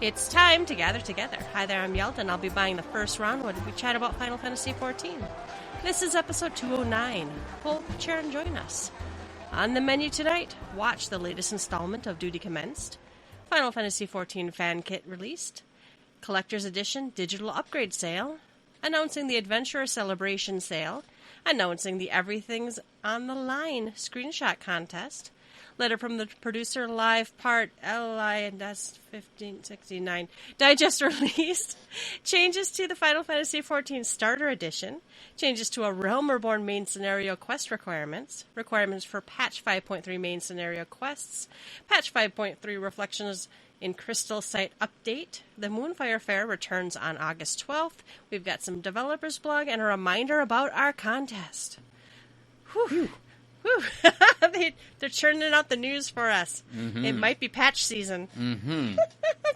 It's time to gather together. Hi there, I'm Yelta, and I'll be buying the first round when we chat about Final Fantasy XIV. This is episode 209. Pull up a chair and join us. On the menu tonight, watch the latest installment of Duty Commenced, Final Fantasy XIV fan kit released, Collector's Edition digital upgrade sale, announcing the Adventurer Celebration sale, announcing the Everything's on the Line screenshot contest, letter from the producer live part LIS 1569 digest released, changes to the Final Fantasy XIV starter edition, changes to a Realm Reborn main scenario quest requirements for patch 5.3 main scenario quests, patch 5.3 reflections in Crystal Site update. The Moonfire Faire returns on August 12th. We've got some developers blog and a reminder about our contest. Whew. They're churning out the news for us. Mm-hmm. It might be patch season. Mm-hmm.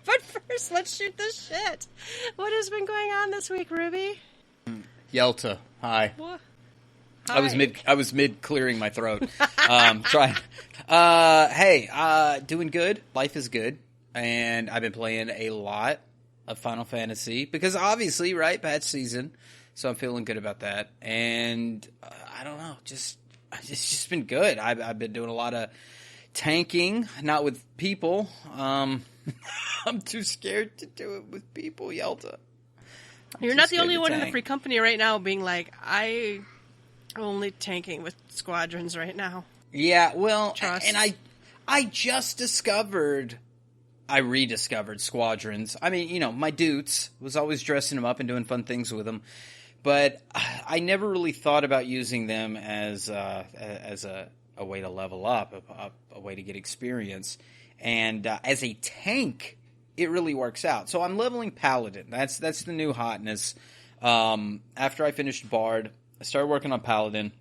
But first, let's shoot the shit. What has been going on this week, Ruby? Yelta, hi. What? Hi. I was mid clearing my throat. Trying. Hey, doing good. Life is good, and I've been playing a lot of Final Fantasy because obviously, right, patch season. So I'm feeling good about that, and I don't know, it's just been good. I've been doing a lot of tanking, not with people. I'm too scared to do it with people, Yelta. You're not the only one in the free company right now being like, I'm only tanking with squadrons right now. Yeah, well, Trust. And I just rediscovered squadrons. I mean, my dudes, was always dressing them up and doing fun things with them. But I never really thought about using them as a way to level up, a way to get experience. And as a tank, it really works out. So I'm leveling Paladin. That's the new hotness. After I finished Bard, I started working on Paladin.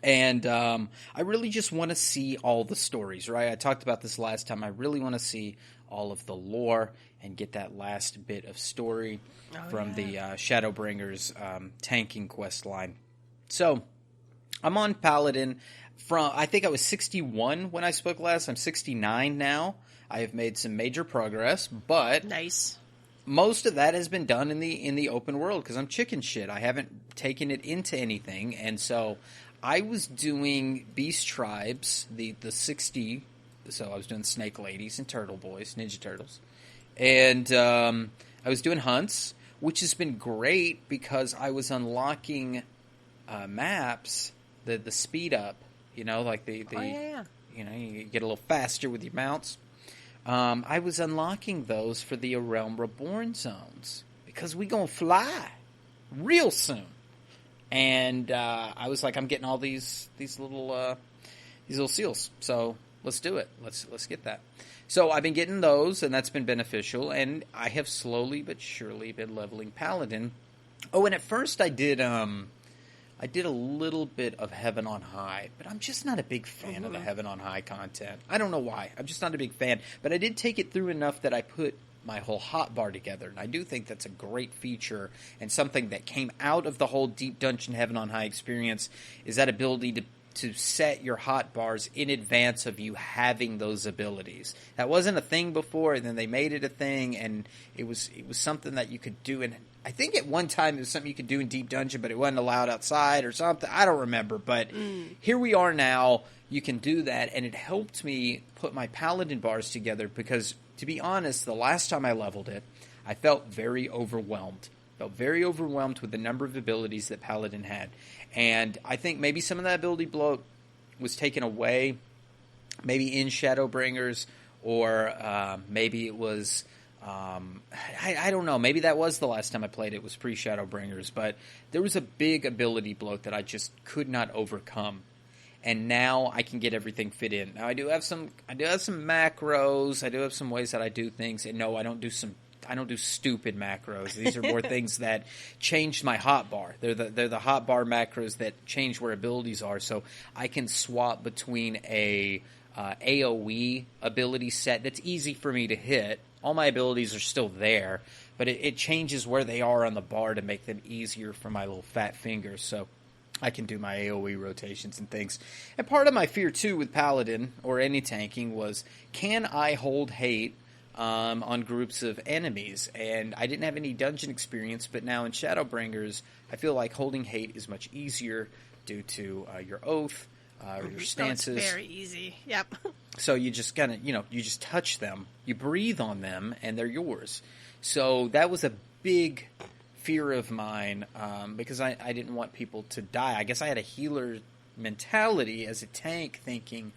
And I really just want to see all the stories, right? I talked about this last time. I really want to see all of the lore and get that last bit of story from the Shadowbringers tanking quest line. So, I'm on Paladin I think I was 61 when I spoke last. I'm 69 now. I have made some major progress, but nice. Most of that has been done in the open world because I'm chicken shit. I haven't taken it into anything, and so I was doing Beast Tribes, the 60. So I was doing Snake Ladies and Turtle Boys, Ninja Turtles. And I was doing hunts, which has been great because I was unlocking maps, the speed up, like the you get a little faster with your mounts. I was unlocking those for the Realm Reborn zones because we gonna fly real soon. And I was like, I'm getting all these little seals, so let's do it. Let's get that. So I've been getting those, and that's been beneficial. And I have slowly but surely been leveling Paladin. Oh, and at first I did a little bit of Heaven on High, but I'm just not a big fan of the Heaven on High content. I don't know why. I'm just not a big fan. But I did take it through enough that I put my whole hotbar together, and I do think that's a great feature and something that came out of the whole Deep Dungeon Heaven on High experience is that ability to set your hotbars in advance of you having those abilities. That wasn't a thing before, and then they made it a thing, and it was something that you could do. And I think at one time it was something you could do in Deep Dungeon, but it wasn't allowed outside or something. I don't remember, but here we are now. You can do that, and it helped me put my Paladin bars together because, to be honest, the last time I leveled it, I felt very overwhelmed. Felt very overwhelmed with the number of abilities that Paladin had. And I think maybe some of that ability bloat was taken away, maybe in Shadowbringers, or maybe it was, I don't know, maybe that was the last time I played it, was pre-Shadowbringers, but there was a big ability bloat that I just could not overcome. And now I can get everything fit in. Now I do have some macros, I do have some ways that I do things, and no, I don't do stupid macros. These are more things that change my hotbar. They're the hotbar macros that change where abilities are. So I can swap between a AoE ability set that's easy for me to hit. All my abilities are still there, but it changes where they are on the bar to make them easier for my little fat fingers. So I can do my AoE rotations and things. And part of my fear, too, with Paladin, or any tanking, was, can I hold hate on groups of enemies. And I didn't have any dungeon experience, but now in Shadowbringers, I feel like holding hate is much easier due to your oath, your stances. It's very easy. Yep. So you just kind of, you just touch them, you breathe on them, and they're yours. So that was a big fear of mine, because I didn't want people to die. I guess I had a healer mentality as a tank, thinking,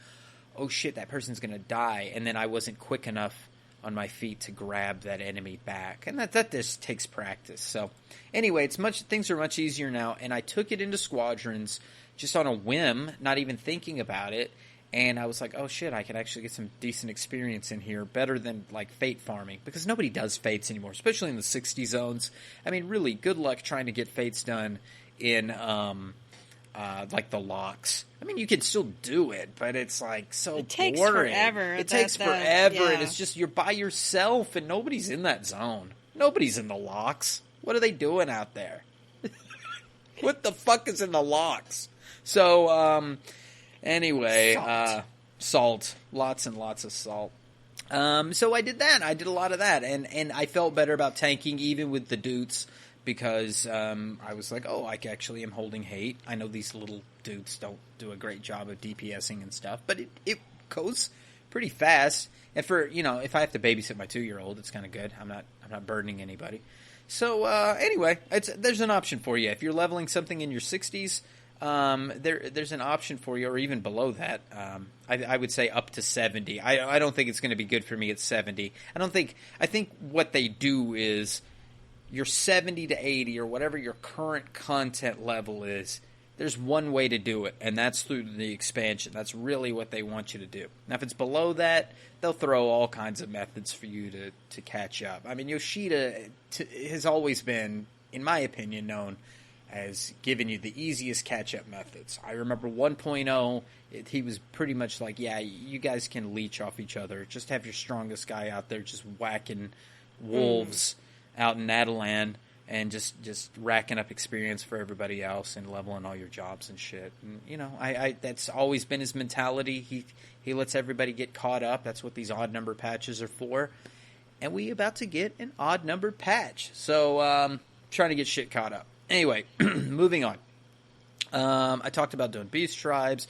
oh shit, that person's going to die. And then I wasn't quick enough on my feet to grab that enemy back. And that just takes practice. So anyway, things are much easier now. And I took it into squadrons just on a whim, not even thinking about it. And I was like, oh shit, I can actually get some decent experience in here, better than like fate farming, because nobody does fates anymore, especially in the 60 zones. I mean, really, good luck trying to get fates done in like the locks. I mean, you can still do it, but it's like so boring. It takes forever. It takes forever, and it's just you're by yourself, and nobody's in that zone. Nobody's in the locks. What are they doing out there? What the fuck is in the locks? So, anyway, salt. Lots and lots of salt. So I did that. I did a lot of that, and I felt better about tanking even with the dudes, because I was like, oh, I actually am holding hate. I know these little dudes don't do a great job of DPSing and stuff, but it goes pretty fast. And for, if I have to babysit my 2-year-old, it's kind of good. I'm not burdening anybody. So anyway, there's an option for you. If you're leveling something in your 60s, there's an option for you, or even below that. I would say up to 70. I don't think it's going to be good for me at 70. I think what they do is your 70 to 80 or whatever your current content level is, there's one way to do it, and that's through the expansion. That's really what they want you to do. Now, if it's below that, they'll throw all kinds of methods for you to catch up. I mean, Yoshida has always been, in my opinion, known as giving you the easiest catch-up methods. I remember 1.0, he was pretty much like, yeah, you guys can leech off each other. Just have your strongest guy out there just whacking wolves out in Natalan and just racking up experience for everybody else and leveling all your jobs and shit. And, I that's always been his mentality. He lets everybody get caught up. That's what these odd-number patches are for. And we about to get an odd-number patch. So, trying to get shit caught up. Anyway, moving on. I talked about doing beast tribes.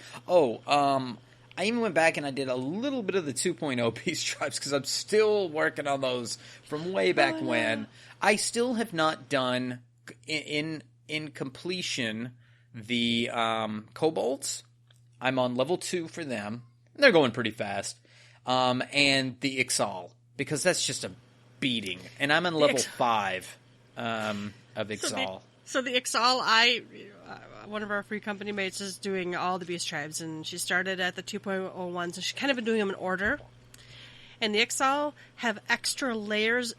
I even went back and I did a little bit of the 2.0 beast tribes because I'm still working on those from way back when. I still have not done in completion the kobolds. I'm on level 2 for them. They're going pretty fast. And the Ixal, because that's just a beating. And I'm on level 5 of Ixal. So the Ixal, one of our free company mates is doing all the beast tribes, and she started at the 2.01, so she's kind of been doing them in order. And the Ixal have extra levels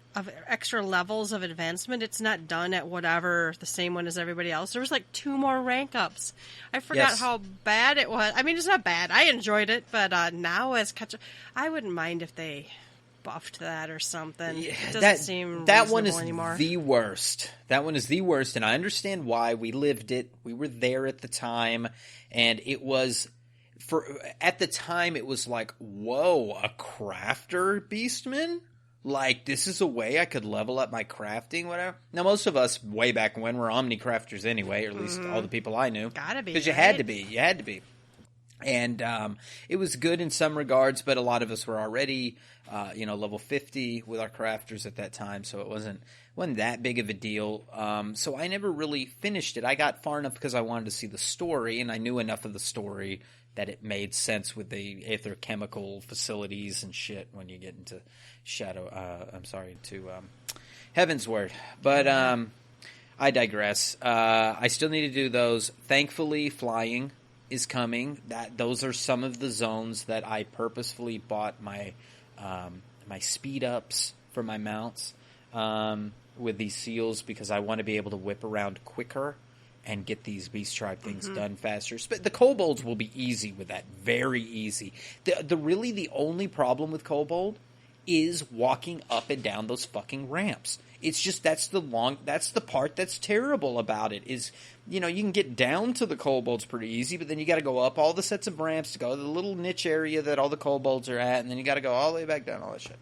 of advancement. It's not done at whatever the same one as everybody else. There was like 2 more rank ups. I forgot how bad it was. I mean, it's not bad. I enjoyed it, but now as I wouldn't mind if they buffed that or something. Yeah, it doesn't seem that one is anymore. The worst. That one is the worst, and I understand why. We lived it. We were there at the time, and it was at the time it was like, whoa, a crafter beastman? Like, this is a way I could level up my crafting, whatever. Now, most of us way back when were omni crafters anyway, or at least all the people I knew. Gotta be, because you had to be. You had to be. And it was good in some regards, but a lot of us were already, level 50 with our crafters at that time, so it wasn't that big of a deal. So I never really finished it. I got far enough because I wanted to see the story, and I knew enough of the story that it made sense with the aether chemical facilities and shit when you get into Heaven's Word. But I digress. I still need to do those. Thankfully, flying is coming. Those are some of the zones that I purposefully bought my speed ups for my mounts with these seals, because I want to be able to whip around quicker and get these beast tribe things done faster. But the kobolds will be easy with that, very easy. The only problem with kobold is walking up and down those fucking ramps. It's just that's the part that's terrible about it is, you can get down to the kobolds pretty easy, but then you got to go up all the sets of ramps to go to the little niche area that all the kobolds are at, and then you got to go all the way back down, all that shit.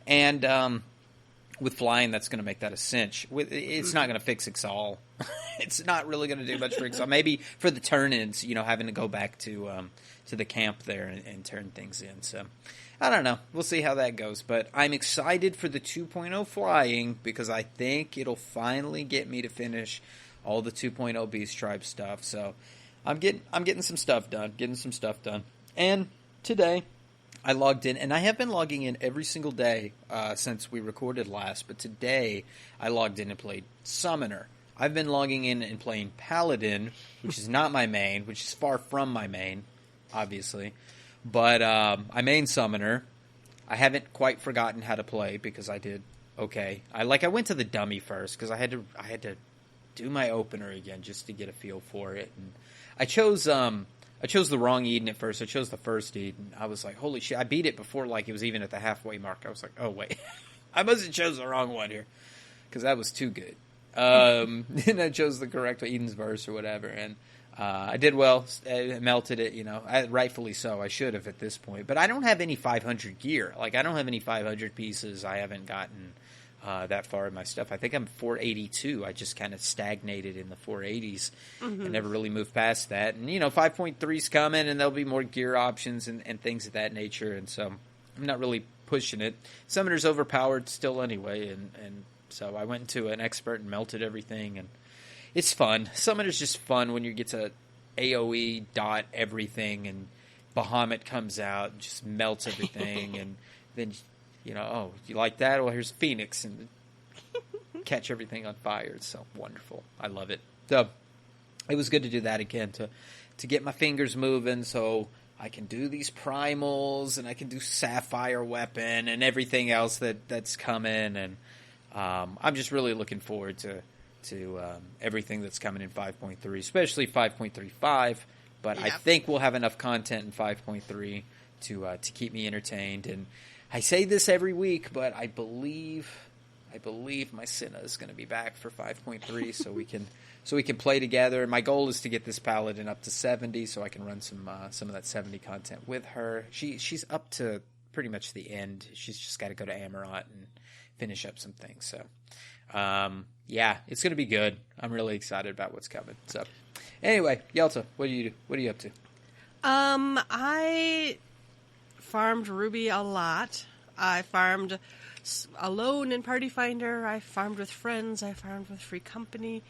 And with flying, that's going to make that a cinch. It's not going to fix Ixal. It's not really going to do much for Ixal. Maybe for the turn-ins, having to go back to the camp there and turn things in. So, I don't know. We'll see how that goes. But I'm excited for the 2.0 flying because I think it'll finally get me to finish all the 2.0 Beast Tribe stuff. So, I'm getting some stuff done. And today, I logged in, and I have been logging in every single day since we recorded last, but today I logged in and played Summoner. I've been logging in and playing Paladin, which is not my main, which is far from my main, obviously. But I main Summoner. I haven't quite forgotten how to play because I did okay. I went to the dummy first because I had to do my opener again just to get a feel for it. And I chose the wrong Eden at first. I chose the first Eden. I was like, holy shit. I beat it before it was even at the halfway mark. I was like, oh, wait. I must have chose the wrong one here because that was too good. And I chose the correct one, Eden's Verse or whatever. And I did well. I melted it, rightfully so. I should have at this point. But I don't have any 500 gear. I don't have any 500 pieces. I haven't gotten that far in my stuff. I think I'm 482. I just kind of stagnated in the 480s and never really moved past that. And, 5.3's coming, and there'll be more gear options and things of that nature. And so I'm not really pushing it. Summoner's overpowered still anyway, and so I went into an expert and melted everything, and it's fun. Summoner's just fun when you get to AoE dot everything, and Bahamut comes out and just melts everything, and then... oh, you like that? Well, here's Phoenix and catch everything on fire. It's so wonderful. I love it. So it was good to do that again to get my fingers moving so I can do these primals and I can do Sapphire Weapon and everything else that's coming. And I'm just really looking forward to everything that's coming in 5.3, especially 5.35. But I think we'll have enough content in 5.3 to keep me entertained. And I say this every week, but I believe my Cinna is going to be back for 5.3, so we can play together. And my goal is to get this Paladin up to 70, so I can run some of that 70 content with her. She's up to pretty much the end. She's just got to go to Amarant and finish up some things. So, it's going to be good. I'm really excited about what's coming. So, anyway, Yelta, what do you do? What are you up to? I farmed Ruby a lot. I farmed alone in Party Finder. I farmed with friends. I farmed with Free Company.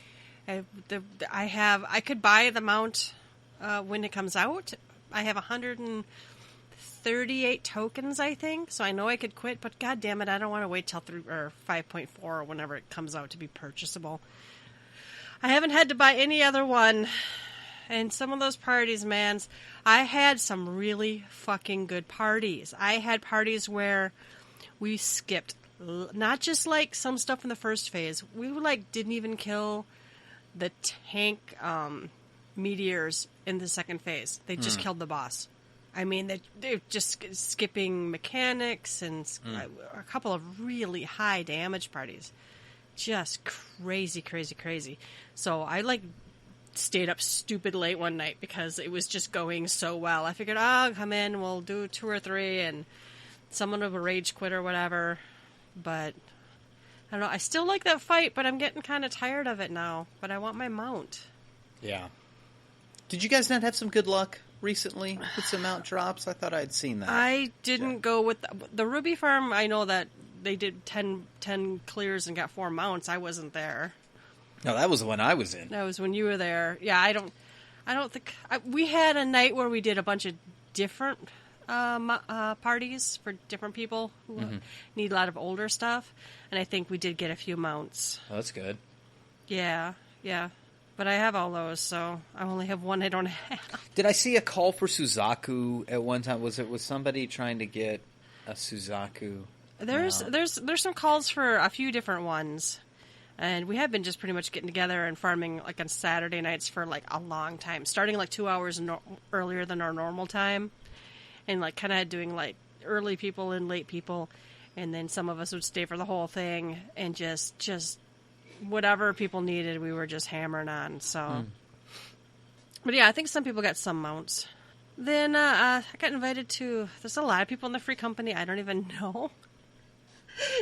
I could buy the mount when it comes out. I have 138 tokens, I think, so I know I could quit, but god damn it, I don't want to wait till 5.4 or whenever it comes out to be purchasable. I haven't had to buy any other one. And some of those parties, man, I had some really fucking good parties. I had parties where we skipped, not just some stuff in the first phase. We didn't even kill the tank meteors in the second phase. They just killed the boss. I mean, they're just skipping mechanics and a couple of really high damage parties. Just crazy, crazy, crazy. So I stayed up stupid late one night because it was just going so well. I figured, I'll come in, we'll do 2 or 3, and someone will rage quit or whatever. But I don't know. I still like that fight, but I'm getting kind of tired of it now. But I want my mount. Yeah. Did you guys not have some good luck recently with some mount drops? I thought I'd seen that. I didn't go with the Ruby farm. I know that they did 10 clears and got 4 mounts. I wasn't there. No, that was the one I was in. That was when you were there. Yeah, I don't think... we had a night where we did a bunch of different parties for different people who need a lot of older stuff. And I think we did get a few mounts. Oh, that's good. Yeah. But I have all those, so I only have one I don't have. Did I see a call for Suzaku at one time? Was somebody trying to get a Suzaku? There's some calls for a few different ones. And we have been just pretty much getting together and farming on Saturday nights for a long time, starting 2 hours earlier than our normal time, and kind of doing early people and late people, and then some of us would stay for the whole thing, and just whatever people needed, we were just hammering on. So, but yeah, I think some people got some mounts. Then I got invited to. There's a lot of people in the Free Company I don't even know.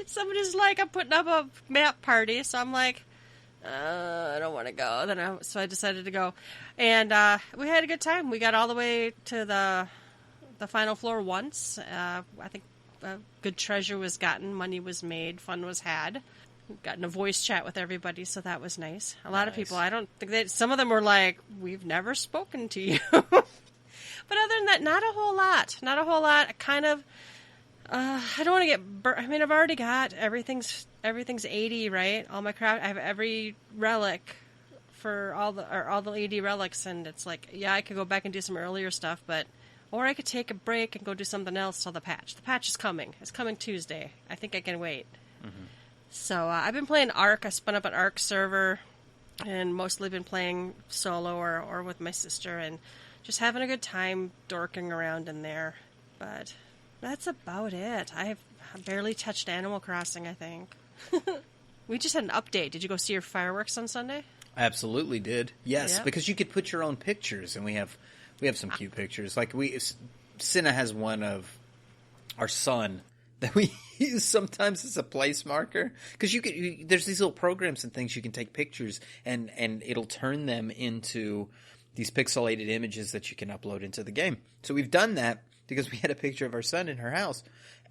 Somebody's like, I'm putting up a map party, so I'm like, I don't want to go. So I decided to go, and we had a good time. We got all the way to the final floor once. I think good treasure was gotten, money was made, fun was had. Gotten a voice chat with everybody, so that was nice. A lot of people, I don't think that some of them were like, we've never spoken to you. But other than that, not a whole lot. Not a whole lot. Kind of. I don't want to get burnt. I mean, I've already got everything's 80, right? All my crap. I have every relic for all the 80 relics, and it's like, yeah, I could go back and do some earlier stuff, or I could take a break and go do something else till the patch. The patch is coming. It's coming Tuesday. I think I can wait. Mm-hmm. So I've been playing Ark. I spun up an Ark server, and mostly been playing solo or with my sister, and just having a good time dorking around in there. But that's about it. I've barely touched Animal Crossing, I think. We just had an update. Did you go see your fireworks on Sunday? I absolutely did. Yes, yep. Because you could put your own pictures, and we have some cute pictures. Like Cinna has one of our son that we use sometimes as a place marker, because there's these little programs and things you can take pictures and it'll turn them into these pixelated images that you can upload into the game. So we've done that because we had a picture of our son in her house,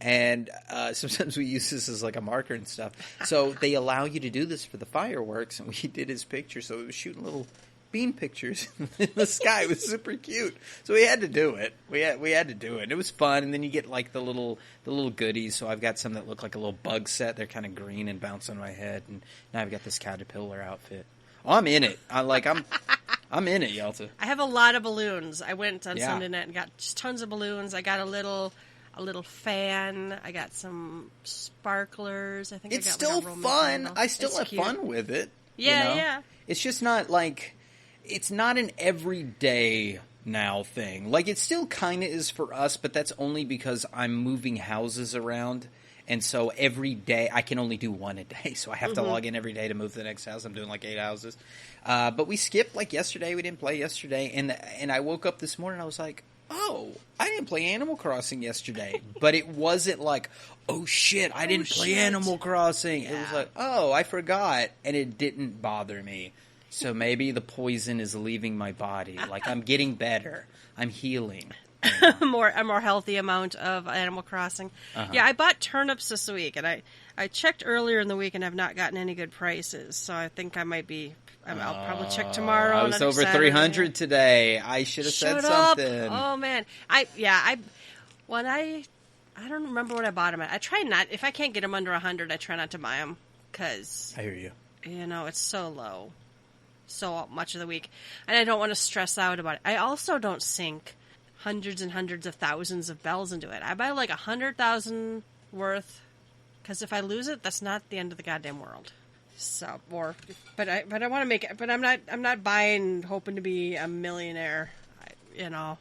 and sometimes we use this as like a marker and stuff. So they allow you to do this for the fireworks, and we did his picture, so it was shooting little bean pictures in the sky. It was super cute, so we had to do it. We had to do it. It was fun, and then you get like the little goodies. So I've got some that look like a little bug set. They're kind of green and bounce on my head, and now I've got this caterpillar outfit. Oh, I'm in it. I'm in it, Yelta. I have a lot of balloons. I went on Sunday night and got just tons of balloons. I got a little fan. I got some sparklers. I think it's I got still like a Roman fun. candle. I still have cute. fun with it. Yeah, you know? yeah. It's just not like. It's not an everyday now thing. Like, it still kind of is for us, but that's only because I'm moving houses around. And so every day, I can only do one a day. So I have to log in every day to move to the next house. I'm doing like 8 houses. But we skipped like yesterday. We didn't play yesterday. And I woke up this morning, I was like, oh, I didn't play Animal Crossing yesterday. But it wasn't like, oh shit, I didn't play Animal Crossing. Yeah. It was like, oh, I forgot. And it didn't bother me. So maybe the poison is leaving my body. Like, I'm getting better. I'm healing. A more healthy amount of Animal Crossing. Uh-huh. Yeah, I bought turnips this week, and I checked earlier in the week and have not gotten any good prices. So I think I might be. I'll probably check tomorrow. I was over Saturday. 300 today. I should have said something. Oh man, I don't remember what I bought them at. I try not. If I can't get them under 100, I try not to buy them because I hear you. You know, it's so low. So much of the week, and I don't want to stress out about it. I also don't sink hundreds and hundreds of thousands of bells into it. I buy like 100,000 worth, because if I lose it, that's not the end of the goddamn world. So, but I want to make it. But I'm not buying hoping to be a millionaire. You know,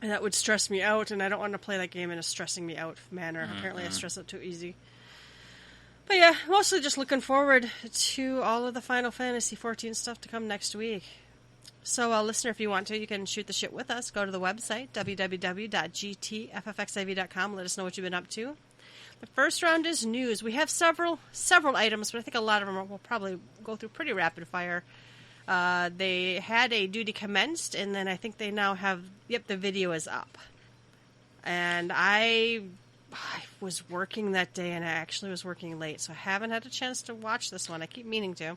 and that would stress me out, and I don't want to play that game in a stressing me out manner. Mm-hmm. Apparently, I stress out too easy. But yeah, mostly just looking forward to all of the Final Fantasy XIV stuff to come next week. So, listener, if you want to, you can shoot the shit with us. Go to the website, www.GTFFXIV.com. Let us know what you've been up to. The first round is news. We have several items, but I think a lot of them will probably go through pretty rapid fire. They had a duty commenced, and then I think they now have, the video is up. And I was working that day, and I actually was working late, so I haven't had a chance to watch this one. I keep meaning to.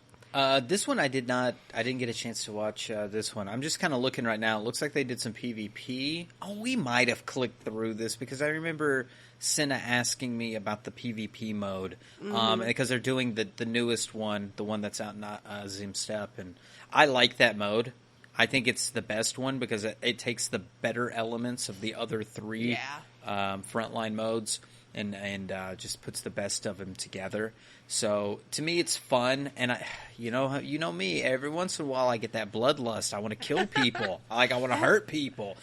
This one I didn't get a chance to watch this one. I'm just kind of looking right now. It looks like they did some PvP. Oh, we might have clicked through this because I remember Cinna asking me about the PvP mode. Because they're doing the newest one, the one that's out in Zim Steppe, and I like that mode. I think it's the best one because it takes the better elements of the other three frontline modes and just puts the best of them together. So to me, it's fun, and you know me. Every once in a while, I get that bloodlust. I want to kill people. I want to hurt people,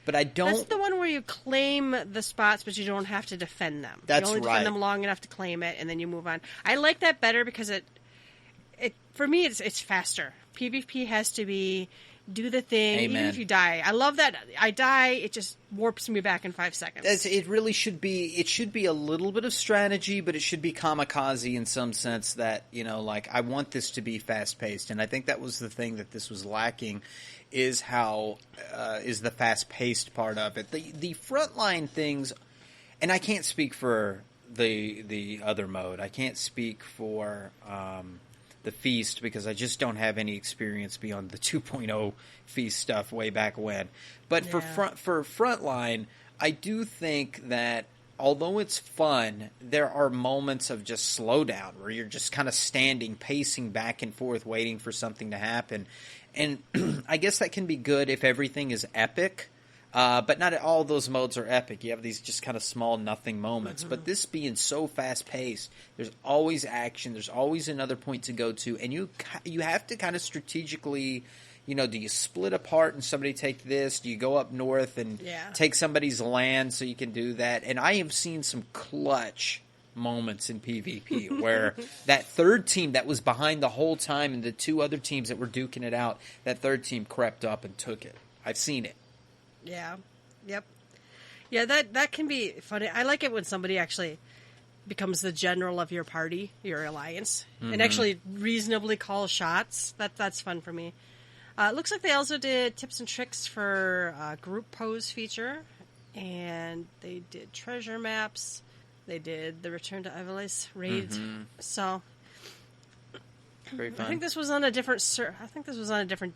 but I don't. That's the one where you claim the spots, but you don't have to defend them. That's you only defend them long enough to claim it, and then you move on. I like that better because it for me it's faster. PvP has to be do the thing, Amen. even if you die. I love that. I die, it just warps me back in 5 seconds. It really should be. It should be a little bit of strategy, but it should be kamikaze in some sense. That like I want this to be fast paced, and I think that was the thing that this was lacking, is the fast paced part of it. The frontline things, and I can't speak for the other mode. I can't speak for the Feast, because I just don't have any experience beyond the 2.0 Feast stuff way back when. But for Frontline, I do think that although it's fun, there are moments of just slowdown where you're just kind of standing, pacing back and forth, waiting for something to happen. And I guess that can be good if everything is epic. But not all those modes are epic. You have these just kind of small nothing moments. Mm-hmm. But this being so fast-paced, there's always action. There's always another point to go to. And you have to kind of strategically, do you split apart and somebody take this? Do you go up north and take somebody's land so you can do that? And I have seen some clutch moments in PvP where that third team that was behind the whole time and the two other teams that were duking it out, that third team crept up and took it. I've seen it. Yeah. Yep. Yeah, that can be funny. I like it when somebody actually becomes the general of your party, your alliance, and actually reasonably calls shots. That's fun for me. It looks like they also did tips and tricks for group pose feature, and they did treasure maps. They did the Return to Evelis raids. So very fun. I think this was on a different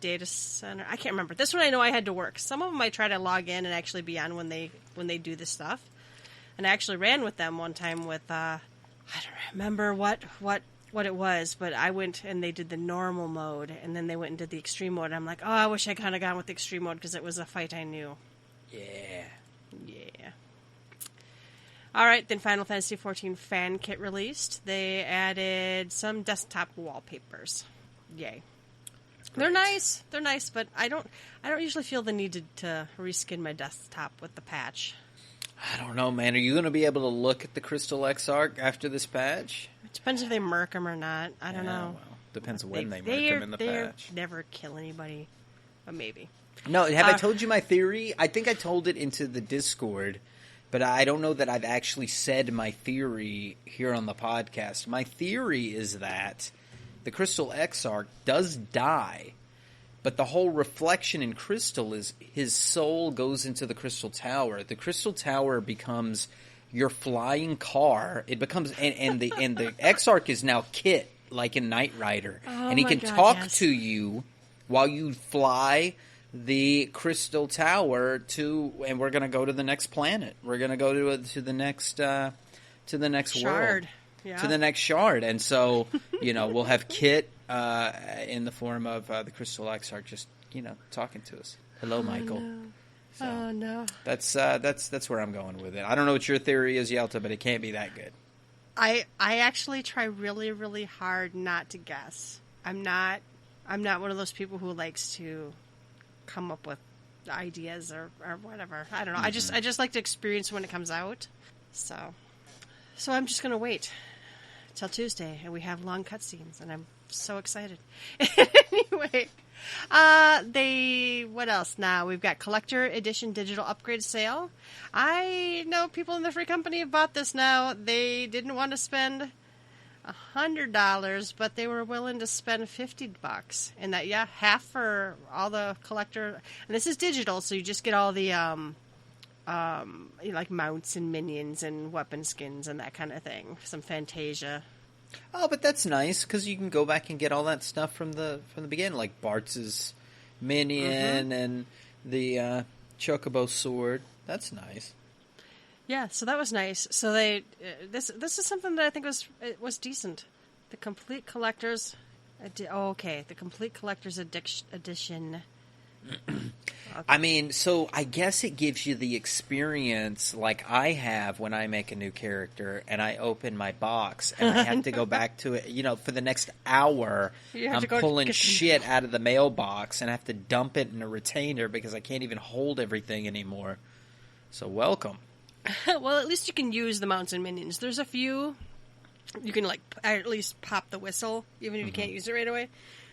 data center. I can't remember. This one I know I had to work. Some of them I try to log in and actually be on when they do this stuff. And I actually ran with them one time with I don't remember what it was, but I went and they did the normal mode, and then they went and did the extreme mode. And I'm like, oh, I wish I kind of gone with the extreme mode because it was a fight I knew. Yeah. All right, then Final Fantasy XIV fan kit released. They added some desktop wallpapers. Yay. Great. They're nice, but I don't usually feel the need to reskin my desktop with the patch. I don't know, man. Are you going to be able to look at the Crystal Exarch after this patch? It depends if they murk them or not. I don't know. Well, depends when they murk them in the patch. Never kill anybody, but maybe. No, have I told you my theory? I think I told it into the Discord, but I don't know that I've actually said my theory here on the podcast. My theory is that the Crystal Exarch does die, but the whole reflection in Crystal is his soul goes into the Crystal Tower. The Crystal Tower becomes your flying car. It becomes and the Exarch is now Kit, like in Knight Rider, and he can talk to you while you fly the Crystal Tower and we're going to go to the next planet. We're going to go to the next shard. World. Yeah. To the next shard. And so, we'll have Kit in the form of the Crystal Exarch just, talking to us. Hello, Michael. No. So no. That's where I'm going with it. I don't know what your theory is, Yelta, but it can't be that good. I actually try really, really hard not to guess. I'm not one of those people who likes to come up with ideas or whatever. I don't know. Mm-hmm. I just like to experience when it comes out. So I'm just gonna wait till Tuesday, and we have long cutscenes, and I'm so excited. Anyway, what else now? We've got Collector Edition Digital Upgrade Sale. I know people in the free company have bought this now. They didn't want to spend $100, but they were willing to spend $50. And that, half for all the collector. And this is digital, so you just get all the like mounts and minions and weapon skins and that kind of thing. Some Fantasia. Oh, but that's nice because you can go back and get all that stuff from the beginning, like Bartz's minion and the Chocobo sword. That's nice. Yeah, so that was nice. So they this is something that I think was decent. The Complete Collector's the Complete Collector's Edition. Okay. I mean, so I guess it gives you the experience like I have when I make a new character and I open my box and I have to go back to it, for the next hour. I'm pulling shit out of the mailbox and I have to dump it in a retainer because I can't even hold everything anymore. So welcome. Well, at least you can use the mounts and minions. There's a few you can at least pop the whistle, even if you can't use it right away.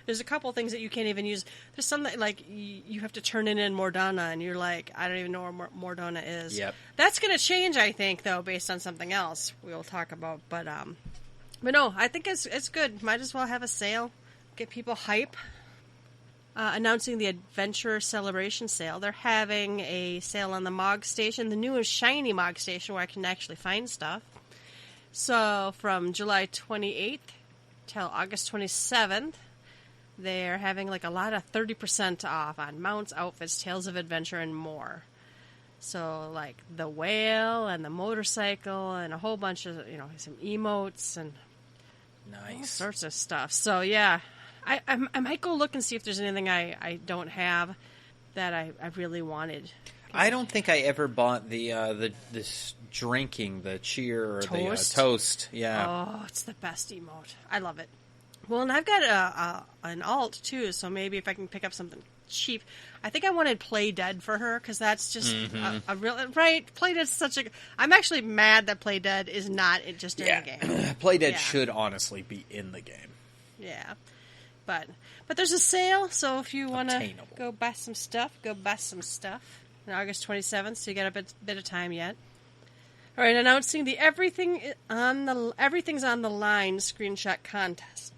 There's a couple things that you can't even use. There's some that, like, you have to turn it in Mordana, and you're like, I don't even know where Mordana is. Yep. That's going to change, I think, though, based on something else we'll talk about. But no, I think it's good. Might as well have a sale. Get people hype. Announcing the Adventurer Celebration Sale. They're having a sale on the Mog Station, the new and shiny Mog Station where I can actually find stuff. So from July 28th till August 27th, they're having like a lot of 30% off on mounts, outfits, Tales of Adventure, and more. So like the whale and the motorcycle and a whole bunch of, some emotes and all sorts of stuff. So yeah. I might go look and see if there's anything I don't have that I really wanted. I don't think I ever bought this drinking, the cheer or toast? The toast. Yeah. Oh, it's the best emote. I love it. Well, and I've got an alt too, so maybe if I can pick up something cheap. I think I wanted Play Dead for her because that's just a real right. Play Dead's such a. I'm actually mad that Play Dead is not just in the game. Play Dead should honestly be in the game. Yeah. But there's a sale, so if you want to go buy some stuff, on August 27th, so you got a bit of time yet. All right, announcing the Everything's on the Line screenshot contest.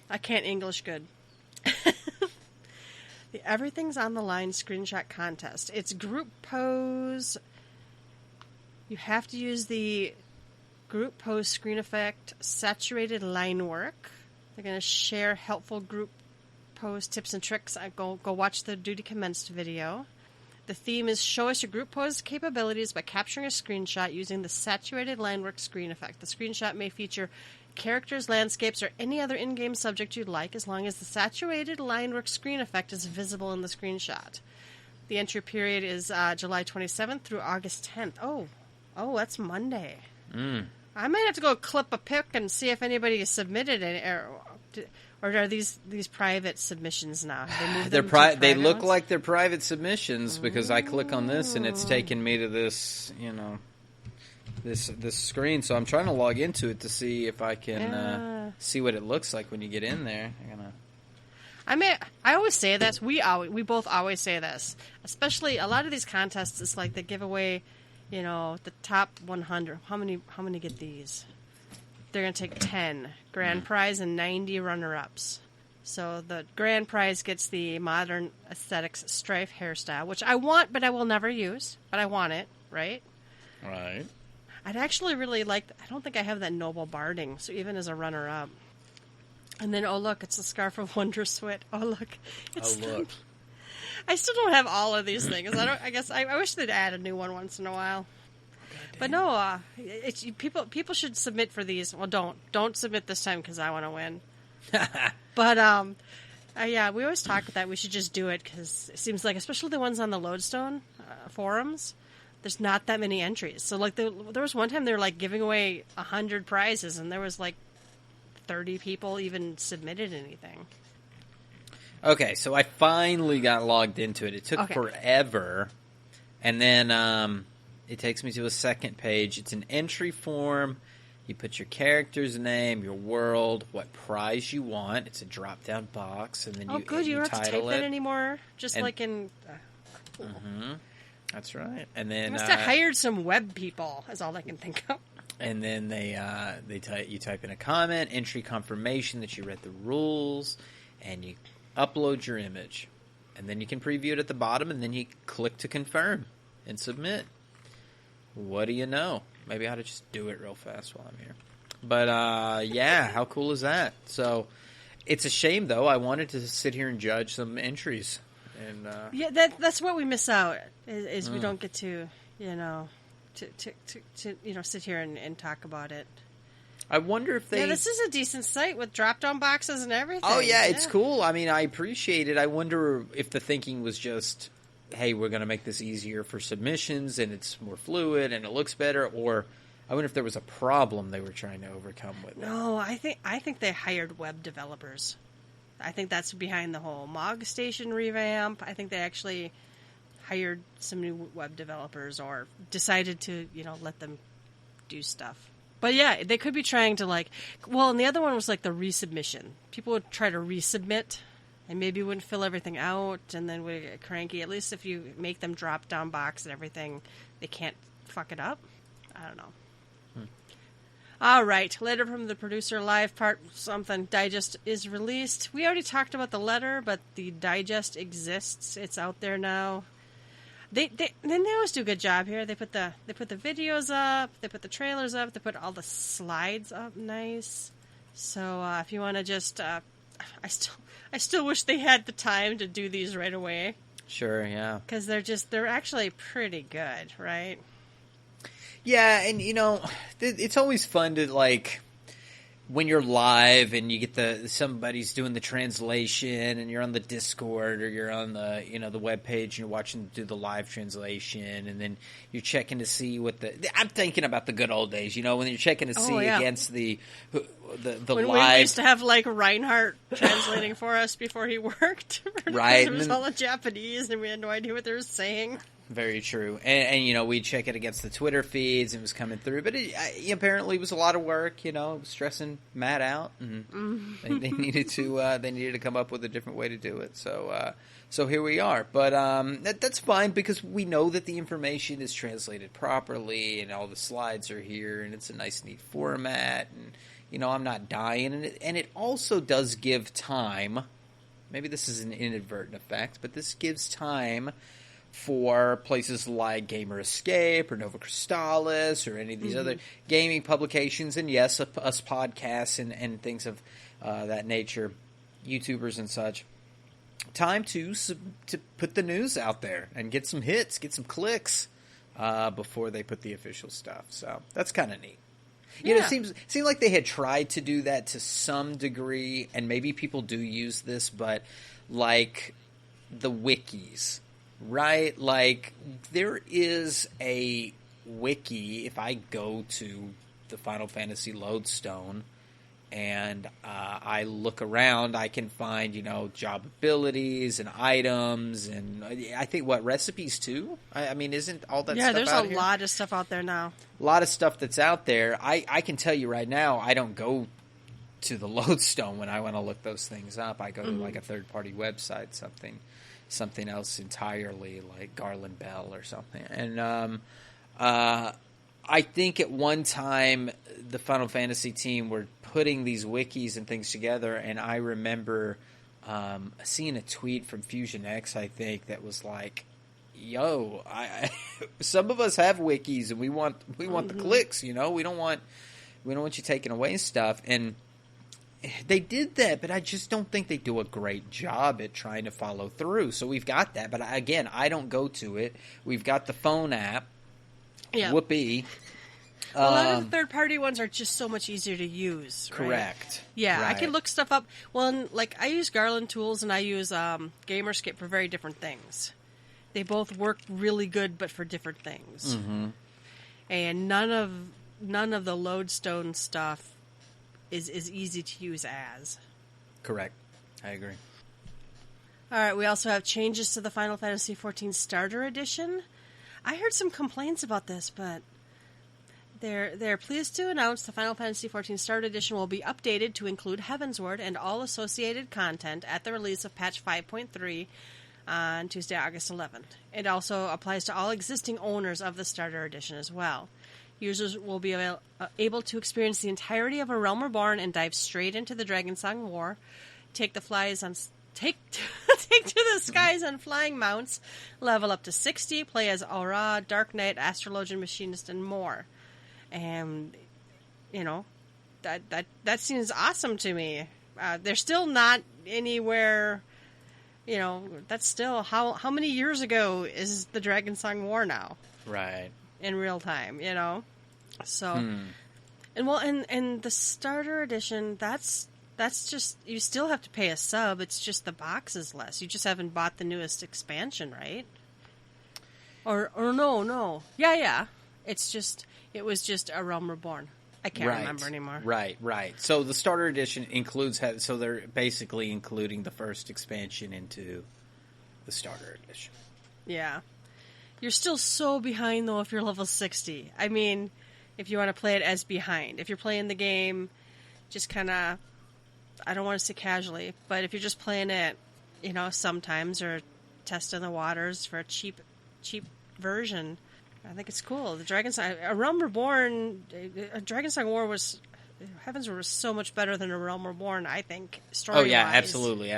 I can't English good. The Everything's on the Line screenshot contest. It's group pose. You have to use the group pose screen effect, saturated line work. They're going to share helpful group pose tips and tricks. Go watch the Duty Commenced video. The theme is show us your group pose capabilities by capturing a screenshot using the saturated line work screen effect. The screenshot may feature characters, landscapes, or any other in-game subject you'd like, as long as the saturated line work screen effect is visible in the screenshot. The entry period is July 27th through August 10th. Oh, that's Monday. I might have to go clip a pic and see if anybody has submitted it, or are these private submissions now? They look like they're private submissions because I click on this and it's taking me to this, this screen. So I'm trying to log into it to see if I can see what it looks like when you get in there. I always say this. We both always say this. Especially a lot of these contests, it's like they give away, the top 100. How many get these? They're going to take 10 grand prize and 90 runner-ups. So the grand prize gets the Modern Aesthetics Strife hairstyle, which I want, but I will never use. But I want it, right? Right. I'd actually really like... I don't think I have that Noble Barding, so even as a runner-up. And then, oh, look, it's the Scarf of Wondersuit. Oh, look. Look. I still don't have all of these things. I wish they'd add a new one once in a while. But no, people should submit for these. Well, don't submit this time because I want to win. But yeah, we always talk that we should just do it because it seems like, especially the ones on the Lodestone forums, there's not that many entries. So like there was one time they were like giving away 100 prizes, and there was like 30 people even submitted anything. Okay, so I finally got logged into it. It took forever, and then it takes me to a second page. It's an entry form. You put your character's name, your world, what prize you want. It's a drop-down box, and then you don't have to type that anymore. Like in. Cool. Mm-hmm. That's right. And then you must have hired some web people. Is all I can think of. And then you type in a comment, entry confirmation that you read the rules, and you upload your image, and then you can preview it at the bottom, and then you click to confirm and submit. What do you know? Maybe I ought to just do it real fast while I'm here. But, yeah, how cool is that? So, it's a shame, though. I wanted to sit here and judge some entries. And yeah, that's what we miss out, is we don't get to, to sit here and talk about it. I wonder if they... Yeah, this is a decent site with drop-down boxes and everything. Oh, yeah, it's cool. I mean, I appreciate it. I wonder if the thinking was just, hey, we're going to make this easier for submissions, and it's more fluid, and it looks better, or I wonder if there was a problem they were trying to overcome with it. No, I think they hired web developers. I think that's behind the whole Mog Station revamp. I think they actually hired some new web developers or decided to, let them do stuff. But yeah, they could be trying to and the other one was like the resubmission. People would try to resubmit and maybe wouldn't fill everything out, and then we get cranky. At least if you make them drop down box and everything, they can't fuck it up. I don't know. All right, letter from the producer, live part something digest is released. We already talked about the letter, but the digest exists. It's out there now. They always do a good job here. They put the videos up, they put the trailers up, they put all the slides up nice. So if you want to just, I still wish they had the time to do these right away. Sure, yeah. Because they're actually pretty good, right? Yeah, and it's always fun to like when you're live and you get somebody's doing the translation and you're on the Discord or you're on the the webpage and you're watching them do the live translation, and then you're checking to see I'm thinking about the good old days, when you're checking to see against the when live. We used to have like Reinhardt translating for us before he worked. Right. It was all in Japanese and we had no idea what they were saying. Very true. And we'd check it against the Twitter feeds and it was coming through. But it apparently was a lot of work, it was stressing Matt out. And they needed to come up with a different way to do it. So here we are. But that's fine because we know that the information is translated properly and all the slides are here and it's a nice, neat format. And, I'm not dying. And it also does give time. Maybe this is an inadvertent effect, but this gives time for places like Gamer Escape or Nova Crystallis or any of these other gaming publications, and yes, us podcasts and things of that nature, YouTubers and such, time to put the news out there and get some hits, get some clicks before they put the official stuff. So that's kind of neat. It seemed like they had tried to do that to some degree, and maybe people do use this, but like the wikis. Right, like there is a wiki. If I go to the Final Fantasy Lodestone and I look around, I can find job abilities and items, and I think recipes too. I mean, isn't all that? Yeah, stuff there's out a here? lot of stuff out there now. A lot of stuff that's out there. I can tell you right now, I don't go to the Lodestone when I want to look those things up. I go to like a third-party website, something else entirely, like Garland Bell or something. And I think at one time the Final Fantasy team were putting these wikis and things together, and I remember seeing a tweet from Fusion X, I think, that was like, "Yo, some of us have wikis, and we want the clicks. We don't want you taking away stuff." And they did that, but I just don't think they do a great job at trying to follow through. So we've got that, but again, I don't go to it. We've got the phone app. Yeah. Whoopee. A lot of the third-party ones are just so much easier to use. Right? Correct. Yeah, right. I can look stuff up. Well, like I use Garland Tools and I use Gamerscape for very different things. They both work really good, but for different things. Mm-hmm. And none of the Lodestone stuff is easy to use as. Correct. I agree. All right, we also have changes to the Final Fantasy XIV Starter Edition. I heard some complaints about this, but they're pleased to announce the Final Fantasy XIV Starter Edition will be updated to include Heavensward and all associated content at the release of patch 5.3 on Tuesday, August 11th. It also applies to all existing owners of the Starter Edition as well. Users will be able to experience the entirety of A Realm Reborn and dive straight into the Dragonsong War, take to the skies on flying mounts, level up to 60, play as Aura, Dark Knight, Astrologian, Machinist, and more. And that seems awesome to me. They're still not anywhere. That's still how many years ago is the Dragonsong War now? Right. In real time, So, and the Starter Edition, that's just, you still have to pay a sub. It's just the box is less. You just haven't bought the newest expansion, right? Or no. Yeah. It was just A Realm Reborn. I can't remember anymore. Right. So the Starter Edition includes, so they're basically including the first expansion into the Starter Edition. Yeah. You're still so behind, though, if you're level 60. I mean, if you want to play it as behind. If you're playing the game just kind of, I don't want to say casually, but if you're just playing it sometimes, or testing the waters for a cheap version. I think it's cool. The A Realm Reborn, a Dragonsong War Heavensward was so much better than A Realm Reborn, I think, story-wise. Oh, yeah, absolutely.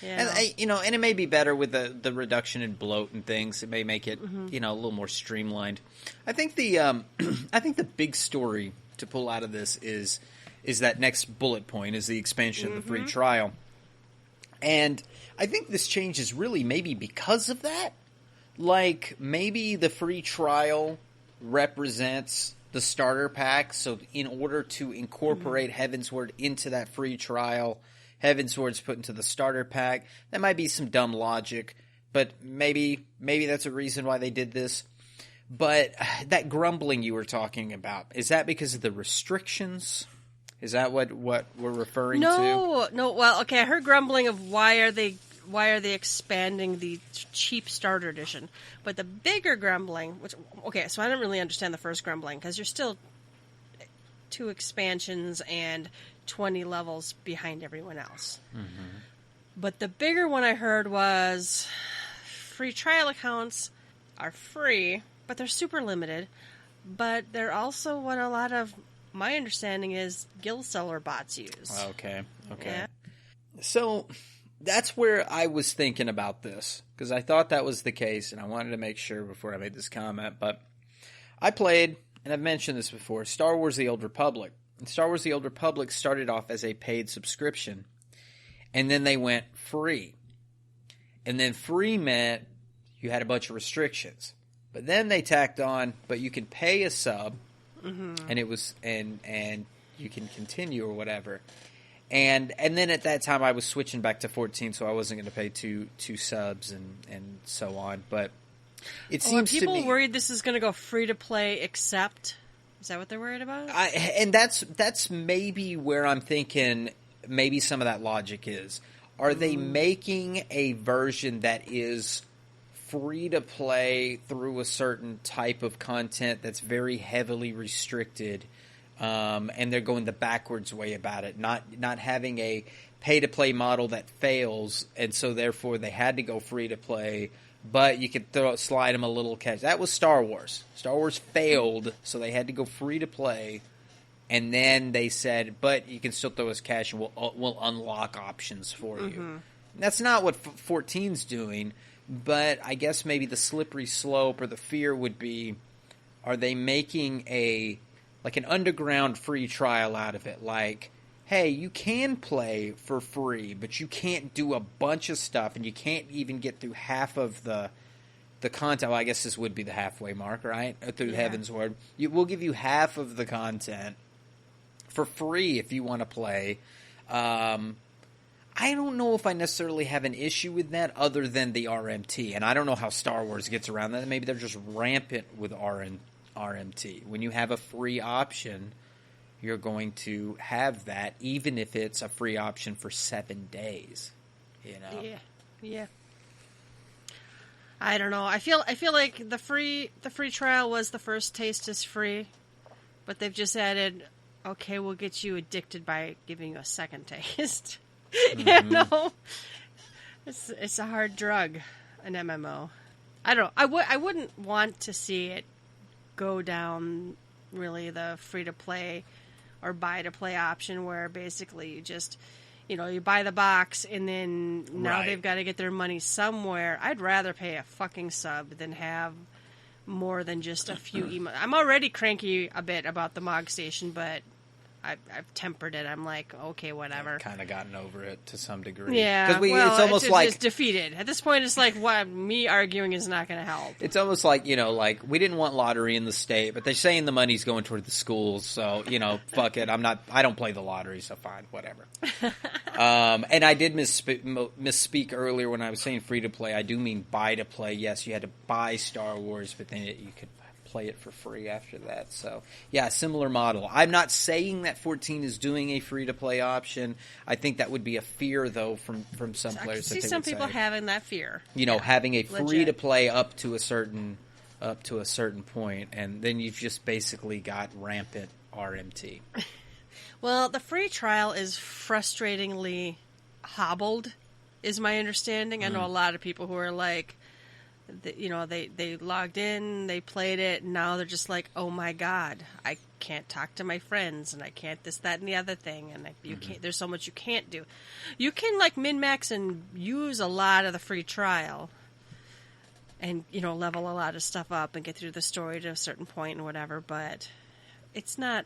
Yeah. And, and it may be better with the reduction in bloat and things. It may make it, a little more streamlined. I think the big story to pull out of this is that next bullet point, is the expansion of the free trial. And I think this change is really maybe because of that. Like, maybe the free trial represents the starter pack, so in order to incorporate Heavensward into that free trial, Heavensward's put into the starter pack. That might be some dumb logic, but maybe that's a reason why they did this. But that grumbling you were talking about, is that because of the restrictions? Is that what we're referring to? No. Well, okay, I heard grumbling of why are they expanding the cheap starter edition? But the bigger grumbling, so I don't really understand the first grumbling, because you're still 2 expansions and 20 levels behind everyone else. But the bigger one I heard was free trial accounts are free, but they're super limited. But they're also what a lot of my understanding is guild seller bots use. Okay. Yeah. So that's where I was thinking about this, because I thought that was the case, and I wanted to make sure before I made this comment. But I played, and I've mentioned this before, Star Wars The Old Republic. And Star Wars The Old Republic started off as a paid subscription, and then they went free. And then free meant you had a bunch of restrictions. But then they tacked on, but you can pay a sub, and it was and you can continue or whatever. And then at that time I was switching back to 14, so I wasn't going to pay two subs and so on. But it seems to me, are people worried this is going to go free to play except? Is that what they're worried about? And that's maybe where I'm thinking maybe some of that logic is. Are they making a version that is free to play through a certain type of content that's very heavily restricted, and they're going the backwards way about it, not having a pay to play model that fails, and so therefore they had to go free to play, but you could slide them a little cash. That was Star Wars. Star Wars failed, so they had to go free to play, and then they said, but you can still throw us cash and we'll unlock options for you. That's not what 14's doing. But I guess maybe the slippery slope or the fear would be, are they making an underground free trial out of it? Like, hey, you can play for free, but you can't do a bunch of stuff, and you can't even get through half of the content. Well, I guess this would be the halfway mark, right? Through Heavensward. We'll give you half of the content for free if you want to play. I don't know if I necessarily have an issue with that other than the RMT. And I don't know how Star Wars gets around that. Maybe they're just rampant with RMT. When you have a free option, you're going to have that, even if it's a free option for 7 days. Yeah. I don't know. I feel like the free trial was the first taste is free, but they've just added, okay, we'll get you addicted by giving you a second taste. It's a hard drug, an MMO. I don't know. I wouldn't want to see it go down really the free to play or buy to play option, where basically you just you buy the box and then now they've got to get their money somewhere. I'd rather pay a fucking sub than have more than just a few emails. I'm already cranky a bit about the Mog Station, but I've tempered it. I'm like, okay, whatever. I've kind of gotten over it to some degree. Yeah, because it's almost like it's defeated at this point. It's like me arguing is not going to help. It's almost like like we didn't want lottery in the state, but they're saying the money's going toward the schools. So fuck it. I don't play the lottery, so fine, whatever. And I did misspeak earlier when I was saying free to play. I do mean buy to play. Yes, you had to buy Star Wars, but then you could play it for free after that. So yeah, similar model. I'm not saying that 14 is doing a free to play option. I think that would be a fear though from some players. I see some people having that fear. Having a free to play up to a certain point, and then you've just basically got rampant RMT. Well, the free trial is frustratingly hobbled is my understanding. I know a lot of people who are like, they logged in, they played it, and now they're just like, oh my god, I can't talk to my friends, and I can't this, that, and the other thing, and you can't. There's so much you can't do. You can like min-max and use a lot of the free trial, and level a lot of stuff up and get through the story to a certain point and whatever. But it's not.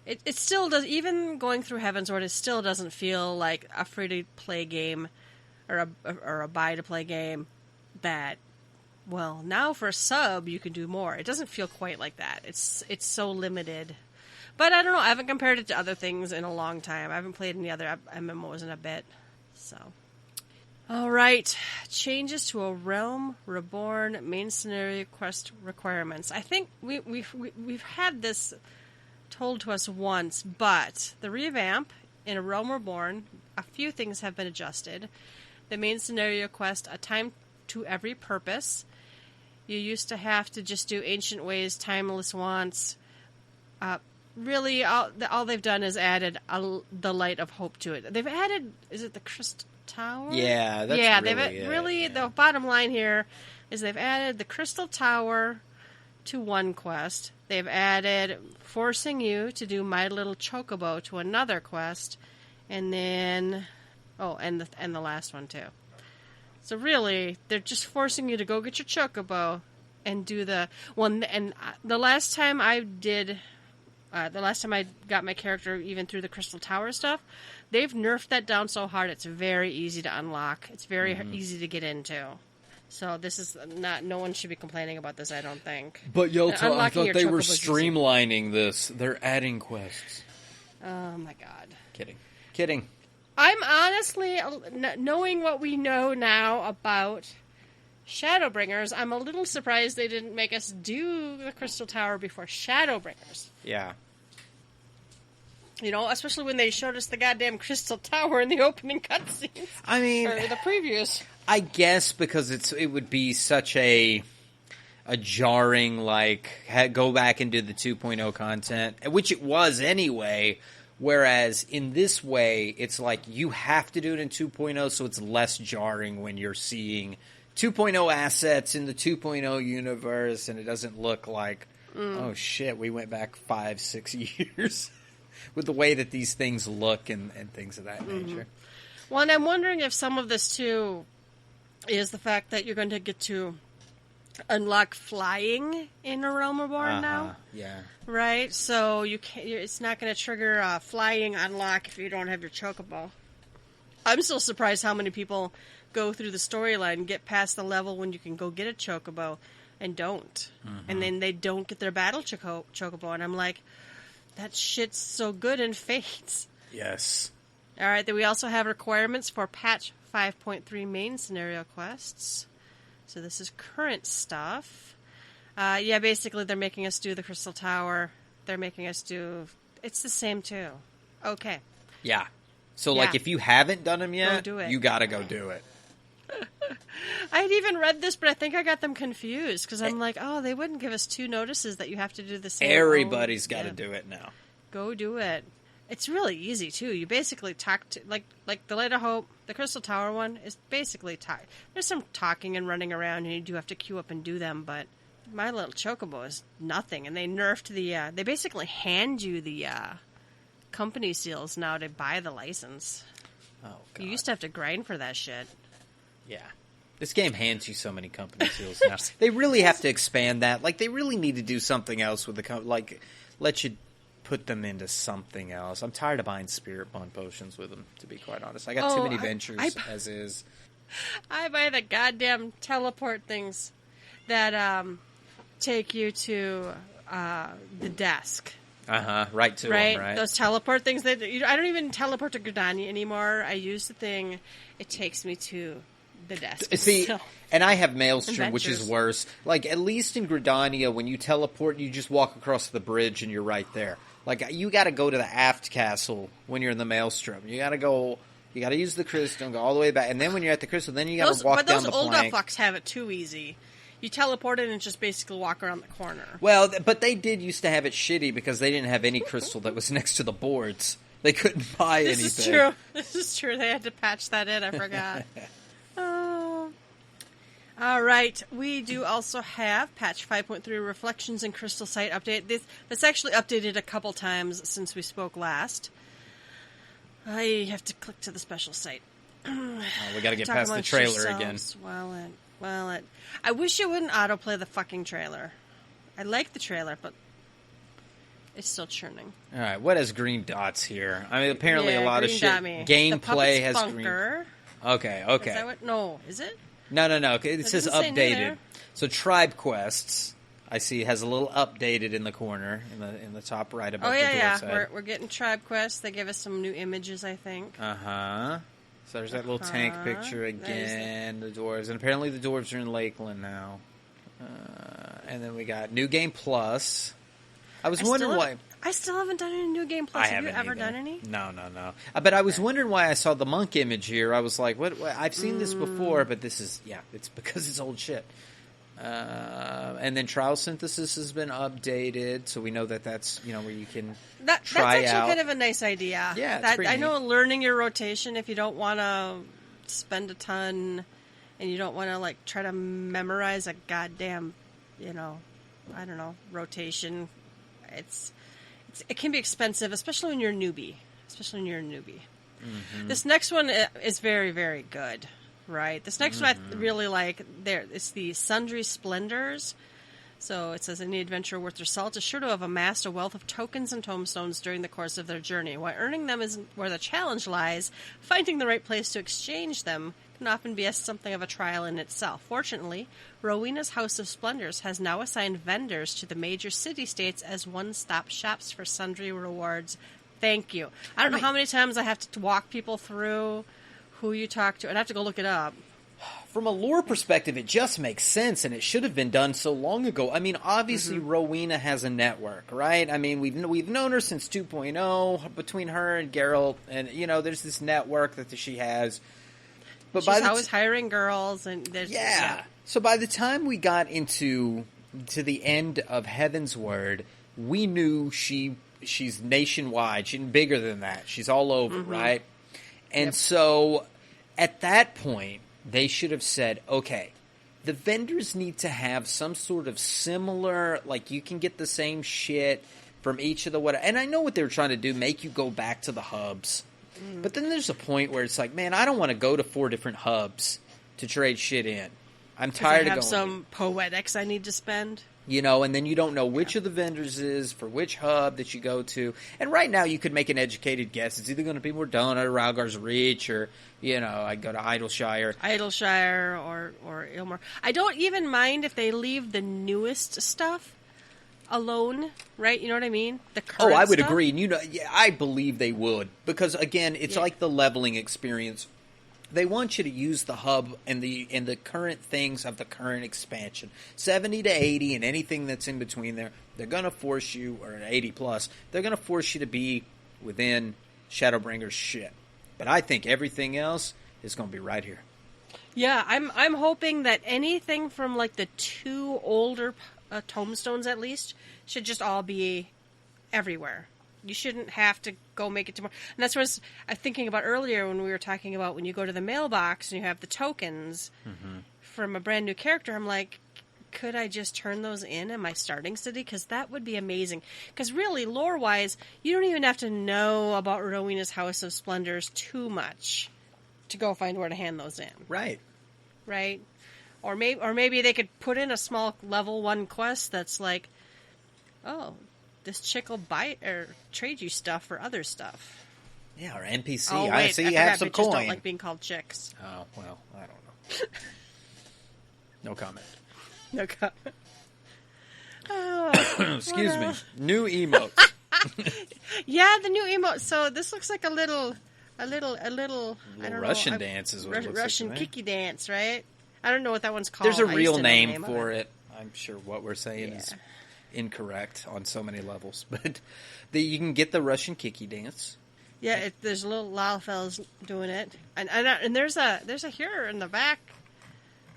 It still does. Even going through Heavensward, it still doesn't feel like a free-to-play game or a buy-to-play game that. Well, now for a sub, you can do more. It doesn't feel quite like that. It's so limited. But I don't know. I haven't compared it to other things in a long time. I haven't played any other MMOs in a bit. So, all right. Changes to a Realm Reborn main scenario quest requirements. I think we've had this told to us once, but the revamp in a Realm Reborn, a few things have been adjusted. The main scenario quest, a time to every purpose. You used to have to just do ancient ways, timeless wants. Really, all they've done is added the light of hope to it. They've added, is it the Crystal Tower? Yeah, that's really the bottom line here is they've added the Crystal Tower to one quest. They've added forcing you to do My Little Chocobo to another quest, and then and the last one too. So really, they're just forcing you to go get your chocobo and do the one. And the last time I got my character even through the Crystal Tower stuff, they've nerfed that down so hard it's very easy to unlock. It's very easy to get into. So this is not. No one should be complaining about this, I don't think. But Yelta, I thought they were streamlining this. They're adding quests. Oh my god! Kidding. I'm honestly, knowing what we know now about Shadowbringers, I'm a little surprised they didn't make us do the Crystal Tower before Shadowbringers. Yeah. Especially when they showed us the goddamn Crystal Tower in the opening cutscenes. I mean, or the previews. I guess because it would be such a jarring, go back and do the 2.0 content, which it was anyway. Whereas in this way, it's like you have to do it in 2.0, so it's less jarring when you're seeing 2.0 assets in the 2.0 universe, and it doesn't look like, oh shit, we went back 5-6 years with the way that these things look and things of that nature. Well, and I'm wondering if some of this, too, is the fact that you're going to get to unlock flying in a Realm Reborn now. Yeah. Right? So it's not going to trigger a flying unlock if you don't have your chocobo. I'm still surprised how many people go through the storyline and get past the level when you can go get a chocobo and don't. And then they don't get their battle chocobo. And I'm like, that shit's so good in Fates. Yes. All right, then we also have requirements for patch 5.3 main scenario quests. So this is current stuff. Basically they're making us do the Crystal Tower. They're making us do... It's the same, too. Okay. Yeah. So, if you haven't done them yet, you gotta go do it. I had even read this, but I think I got them confused, because I'm like, they wouldn't give us 2 notices that you have to do the same. Everybody's got to do it now. Go do it. It's really easy, too. You basically talk to... Like the Light of Hope, the Crystal Tower one, is basically... There's some talking and running around, and you do have to queue up and do them, but My Little Chocobo is nothing. And they nerfed the... they basically hand you the company seals now to buy the license. Oh, God. You used to have to grind for that shit. Yeah. This game hands you so many company seals now. They really have to expand that. They really need to do something else with the... let you... put them into something else. I'm tired of buying Spirit Bond potions with them, to be quite honest. I got too many ventures as is. I buy the goddamn teleport things that take you to the desk. Right to them, right? Those teleport things. I don't even teleport to Gridania anymore. I use the thing. It takes me to the desk. See, and I have Maelstrom, which is worse. At least in Gridania, when you teleport, you just walk across the bridge and you're right there. You got to go to the aft castle when you're in the Maelstrom. You got to go. You got to use the crystal and go all the way back. And then when you're at the crystal, then you got to walk down the plank. But those old fucks have it too easy. You teleport in and just basically walk around the corner. Well, but they did used to have it shitty because they didn't have any crystal that was next to the boards. They couldn't buy anything. This is true. This is true. They had to patch that in. I forgot. Oh. All right. We do also have patch 5.3 Reflections and Crystal Sight update. This actually updated a couple times since we spoke last. I have to click to the special site. We got to get past the trailer again. I wish it wouldn't autoplay the fucking trailer. I like the trailer, but it's still churning. All right, what has green dots here? I mean, apparently a lot of shit. Gameplay has green. Okay. Is that what? No, is it? No. It says updated. So Tribe Quests, I see, has a little updated in the corner, in the top right above the door side. We're getting Tribe Quests. They give us some new images, I think. So there's that little tank picture again. The dwarves, and apparently the dwarves are in Lakeland now. And then we got New Game Plus. I was wondering why. I still haven't done any New Game Plus. Have you ever done any? No. But I was wondering why I saw the monk image here. I was like, what? I've seen this before, but this is, it's because it's old shit. And then Trial Synthesis has been updated, so we know that's, where you can try out. That's actually kind of a nice idea. Yeah, it's pretty I know learning your rotation, if you don't want to spend a ton and you don't want to, try to memorize a goddamn, I don't know, rotation. It can be expensive, especially when you're a newbie. Mm-hmm. This next one is very, very good, right? This next one I really like. It's the Sundry Splendors. So it says, any adventurer worth their salt is sure to have amassed a wealth of tokens and tomestones during the course of their journey. While earning them isn't where the challenge lies, finding the right place to exchange them can often be something of a trial in itself. Fortunately, Rowena's House of Splendors has now assigned vendors to the major city-states as one-stop shops for sundry rewards. Thank you. I don't know how many times I have to walk people through who you talk to. I'd have to go look it up. From a lore perspective, it just makes sense, and it should have been done so long ago. I mean, obviously, Rowena has a network, right? I mean, we've known her since 2.0, between her and Geralt, and, there's this network that she has. But she's always hiring girls, and there's... Yeah. So by the time we got to the end of Heaven's Word, we knew she's nationwide. She's bigger than that. She's all over, right? And so, at that point, they should have said, okay, the vendors need to have some sort of similar, you can get the same shit from each of the whatever. And I know what they were trying to do, make you go back to the hubs. But then there's a point where it's like, man, I don't want to go to 4 different hubs to trade shit in. I'm tired of going. I have some poetics I need to spend. And then you don't know which of the vendors is for which hub that you go to. And right now you could make an educated guess. It's either going to be Mordona or Ralgar's Reach or, I go to Idleshire. Or Ilmore. I don't even mind if they leave the newest stuff alone, right? You know what I mean? The current I would stuff. agree. And I believe they would. Because, again, it's like the leveling experience. They want you to use the hub and the current things of the current expansion. 70 to 80 and anything that's in between there, they're going to force you, or 80 plus, they're going to force you to be within Shadowbringer's shit. But I think everything else is going to be right here. Yeah, I'm hoping that anything from the 2 older tomestones at least should just all be everywhere. You shouldn't have to go make it tomorrow. And that's what I was thinking about earlier when we were talking about when you go to the mailbox and you have the tokens from a brand new character. I'm like, could I just turn those in my starting city? Because that would be amazing. Because really, lore-wise, you don't even have to know about Rowena's House of Splendors too much to go find where to hand those in. Right. Right? Or maybe they could put in a small level 1 quest that's like, oh, this chick will buy or trade you stuff for other stuff. Yeah, or NPC. Oh, wait, I see you have some coin. Just don't like being called chicks. Oh, well, I don't know. No comment. No comment. Excuse me. New emotes. Yeah, the new emote. So this looks like a little I don't know. Russian dance is what it looks Russian like. Kiki dance, right? I don't know what that one's called. There's a real name for it. I'm sure what we're saying is incorrect on so many levels, but you can get the Russian Kiki dance. Yeah, there's little Lalfells doing it, and there's a hero in the back.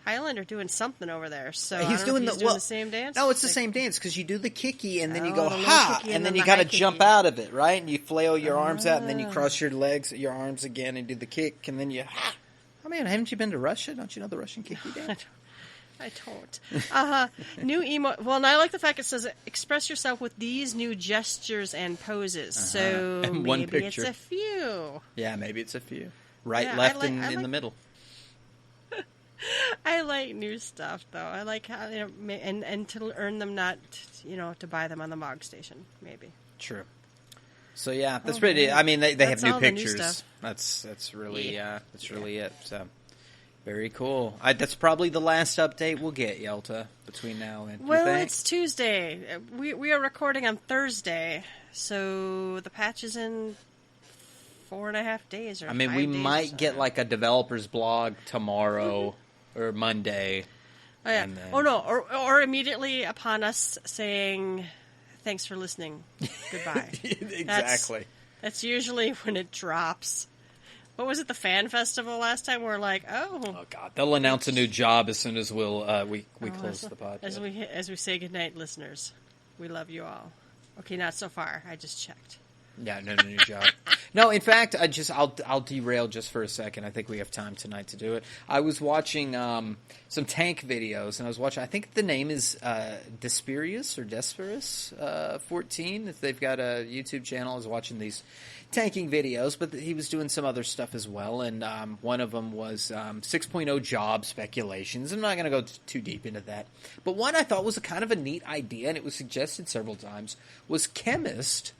Highlander doing something over there. So He's doing the same dance. No, it's the same dance because you do the kicky and then you go the ha, kicky and then the you got to high jump kicky. out of it, right? And you flail your arms out, and then you cross your legs, your arms again, and do the kick, and then you ha. I mean, haven't you been to Russia? Don't you know the Russian kicky dance? I don't. New emo. Well, and I like the fact it says express yourself with these new gestures and poses. So And maybe one picture. it's a few. Yeah, maybe it's a few. Right, Yeah, left, I and in like- the middle. I like new stuff though. I like how and to earn them, not to buy them on the Mog Station. Maybe. True. So yeah, that's pretty. I mean, they have That's new all the new pictures. stuff. That's really that's really it. So very cool. That's probably the last update we'll get, Yelta, between now and. Well, you think? it's Tuesday. We are recording on Thursday, so the patch is in 4.5 days or. I mean, 5 we days or might so. get like a developer's blog tomorrow or Monday. Oh yeah. and then- Oh no. Or immediately upon us saying, "Thanks for listening. Goodbye." Exactly. That's usually when it drops. What was it? The fan festival last time? We're like, Oh God, they'll announce a new job as soon as we close the podcast. as we say goodnight, listeners. We love you all. Okay, not so far. I just checked. Yeah, no new job. No, in fact, I'll derail just for a second. I think we have time tonight to do it. I was watching some tank videos, and I was watching. I think the name is Desperus 14. If they've got a YouTube channel, I was watching these tanking videos, but he was doing some other stuff as well. And one of them was 6.0 job speculations. I'm not going to go too deep into that, but one I thought was a kind of a neat idea, and it was suggested several times, was chemist.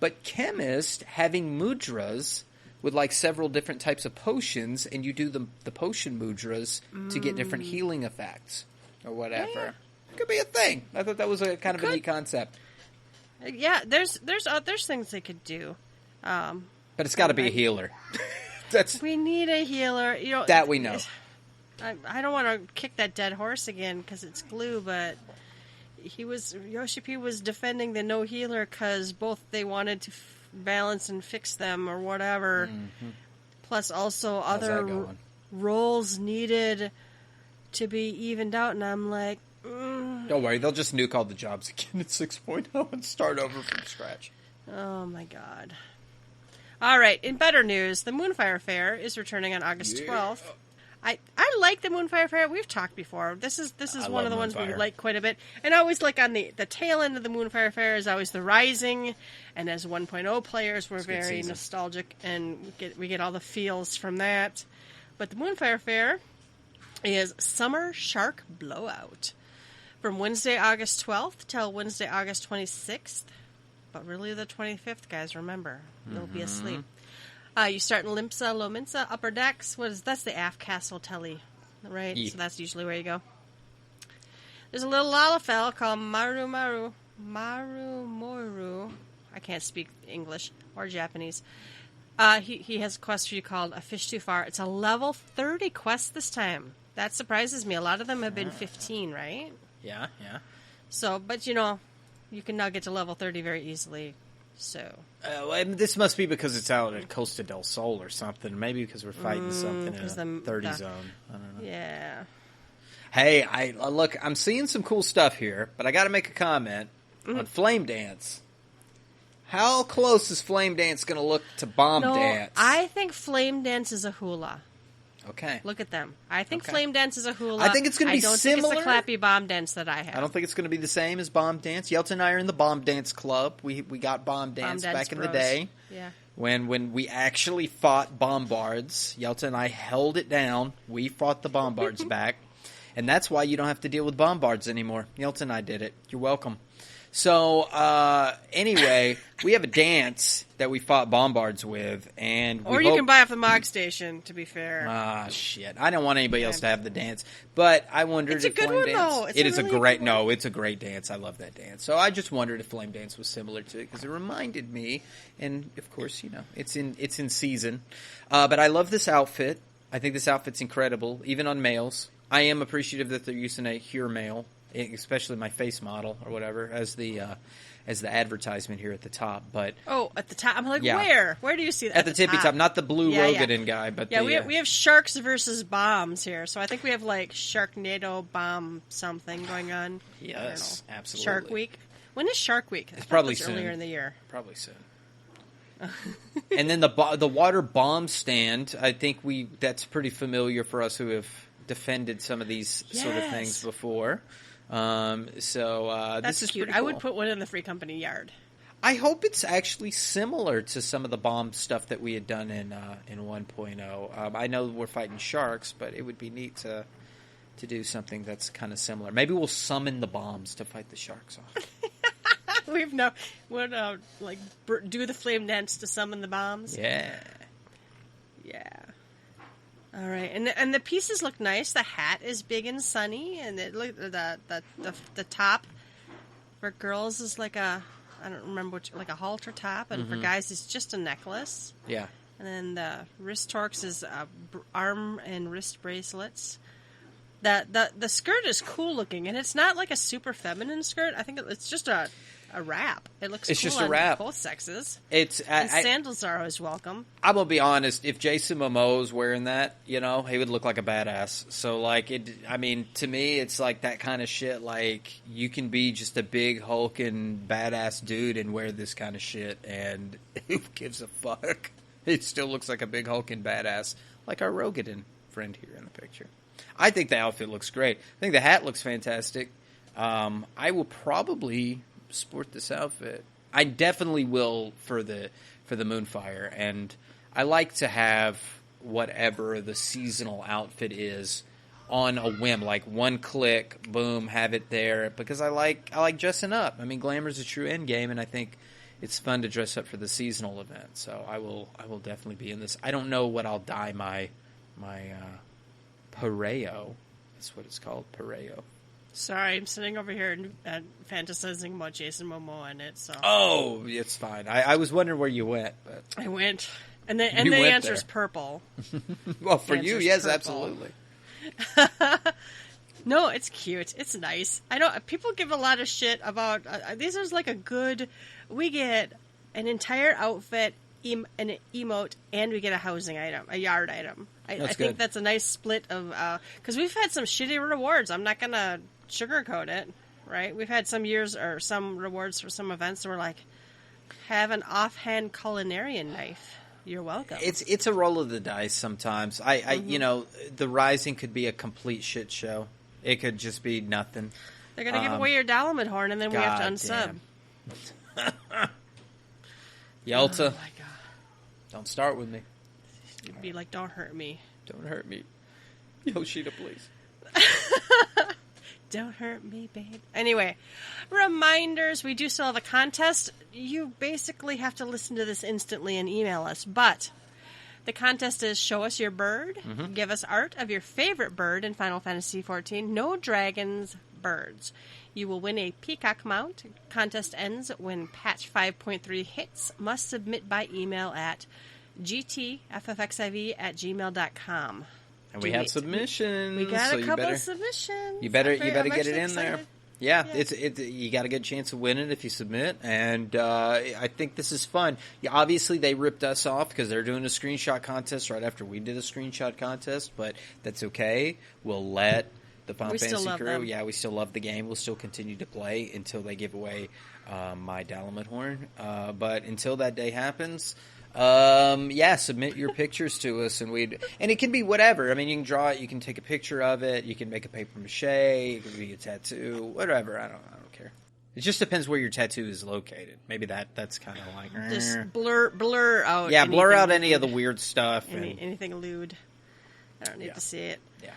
But chemist having mudras with like several different types of potions, and you do the potion mudras to get different healing effects or whatever. Yeah. It could be a thing. I thought that was a kind of a neat concept. Yeah, there's things they could do. But it's got to be a healer. We need a healer. That we know. I don't want to kick that dead horse again because it's glue, but Yoshi P was defending the no healer because both they wanted to balance and fix them or whatever. Mm-hmm. Plus, also other roles needed to be evened out, and I'm like, don't worry, they'll just nuke all the jobs again at 6.0 and start over from scratch. Oh my god! All right, in better news, the Moonfire Faire is returning on August 12th. I like the Moonfire Faire. We've talked before. This is one of the ones we like quite a bit. And I always like on the tail end of the Moonfire Faire is always the Rising. And as 1.0 players, we're very nostalgic and we get all the feels from that. But the Moonfire Faire is Summer Shark Blowout. From Wednesday, August 12th till Wednesday, August 26th. But really the 25th, guys, remember. You'll be asleep. You start in Limsa, Lominsa, Upper Decks. That's the aft castle telly, right? Yeah. So that's usually where you go. There's a little Lalafell called Maru Moru. I can't speak English or Japanese. He has a quest for you called A Fish Too Far. It's a level 30 quest this time. That surprises me. A lot of them have been 15, right? Yeah. So, but you can now get to level 30 very easily. So this must be because it's out at Costa del Sol or something. Maybe because we're fighting something in a 30 zone. I don't know. Yeah. Hey, look, I'm seeing some cool stuff here, but I got to make a comment on Flame Dance. How close is Flame Dance going to look to Bomb Dance? I think Flame Dance is a hula. Okay. Look at them. I think Flame Dance is a hula. I think it's going to be similar. I don't think it's the clappy Bomb Dance that I have. I don't think it's going to be the same as Bomb Dance. Yelta and I are in the Bomb Dance club. We got Bomb Dance back in the day. Yeah. When we actually fought Bombards. Yelta and I held it down. We fought the Bombards back. And that's why you don't have to deal with Bombards anymore. Yelta and I did it. You're welcome. So, anyway, we have a dance that we fought Bombards with, and you can buy off the Mog Station, to be fair. Shit. I don't want anybody else to have the dance, but I wondered if Flame one, Dance... though. It's a great dance. I love that dance. So I just wondered if Flame Dance was similar to it, because it reminded me, and of course, it's in season. But I love this outfit. I think this outfit's incredible, even on males. I am appreciative that they're using a Here male especially my face model or whatever as the advertisement here at the top. But at the top, I'm like, yeah. Where do you see that? At the tippy top, not the blue Rogadan guy, but we have sharks versus bombs here. So I think we have like Sharknado bomb something going on. Yes, absolutely. Shark Week. When is Shark Week? It's probably soon. Earlier in the year. Probably soon. And then the water bomb stand. I think that's pretty familiar for us who have defended some of these sort of things before. That's this is cute. pretty cool. I would put one in the Free Company yard. I hope it's actually similar to some of the bomb stuff that we had done in 1.0. I know we're fighting sharks, but it would be neat to do something that's kind of similar. Maybe we'll summon the bombs to fight the sharks off. Do the flame dance to summon the bombs. Yeah. All right, and the pieces look nice. The hat is big and sunny, and the top for girls is like I don't remember like a halter top, and for guys it's just a necklace. Yeah. And then the wrist torques is arm and wrist bracelets. The skirt is cool looking, and it's not like a super feminine skirt. I think it's just a wrap. It looks it's cool just a wrap. Both sexes. Sandals are always welcome. I'm gonna be honest. If Jason Momoa's wearing that, he would look like a badass. So to me, it's like that kind of shit. Like you can be just a big hulking badass dude and wear this kind of shit, and who gives a fuck? It still looks like a big hulking badass, like our Rogadan friend here in the picture. I think the outfit looks great. I think the hat looks fantastic. I will probably sport this outfit. I definitely will for the Moonfire, and I like to have whatever the seasonal outfit is on a whim, like one click, boom, have it there, because I like dressing up. I mean, glamour's a true end game, and I think it's fun to dress up for the seasonal event. So I will definitely be in this. I don't know what I'll dye my pareo. That's what it's called, pareo. Sorry, I'm sitting over here and fantasizing about Jason Momoa in it. So. Oh, it's fine. I was wondering where you went, but I went, and the answer is purple. Well, for you, yes, purple. Absolutely. No, it's cute. It's nice. I know people give a lot of shit about these. Are like a good. We get an entire outfit, an emote, and we get a housing item, a yard item. I think that's a nice split of because we've had some shitty rewards. I'm not gonna sugarcoat it, right? We've had some years or some rewards for some events that were like, have an offhand culinarian knife. You're welcome. It's a roll of the dice sometimes. The Rising could be a complete shit show. It could just be nothing. They're gonna give away your Dalamud horn, and then we have to unsub. Yelta. Oh my god! Don't start with me. You'd be like, don't hurt me. Don't hurt me. Yoshida, please. Don't hurt me, babe. Anyway, reminders. We do still have a contest. You basically have to listen to this instantly and email us. But the contest is show us your bird. Mm-hmm. Give us art of your favorite bird in Final Fantasy XIV. No dragons, birds. You will win a peacock mount. Contest ends when patch 5.3 hits. Must submit by email at GTFFXIV@gmail.com. And we have submissions. We got a couple of submissions. You better get it in excited. there. Yeah, you got a good chance of winning if you submit, and I think this is fun. Yeah, obviously, they ripped us off because they're doing a screenshot contest right after we did a screenshot contest, but that's okay. We'll let the Final Fantasy crew. Yeah, we still love the game. We'll still continue to play until they give away my Dalamud horn. But until that day happens. Submit your pictures to us, and it can be whatever. I mean, you can draw it, you can take a picture of it, you can make a paper mache, it can be a tattoo, whatever. I don't care. It just depends where your tattoo is located. Maybe that's kind of like just blur out. Yeah, blur out any of the weird stuff. Anything lewd. I don't need to see it. Yeah,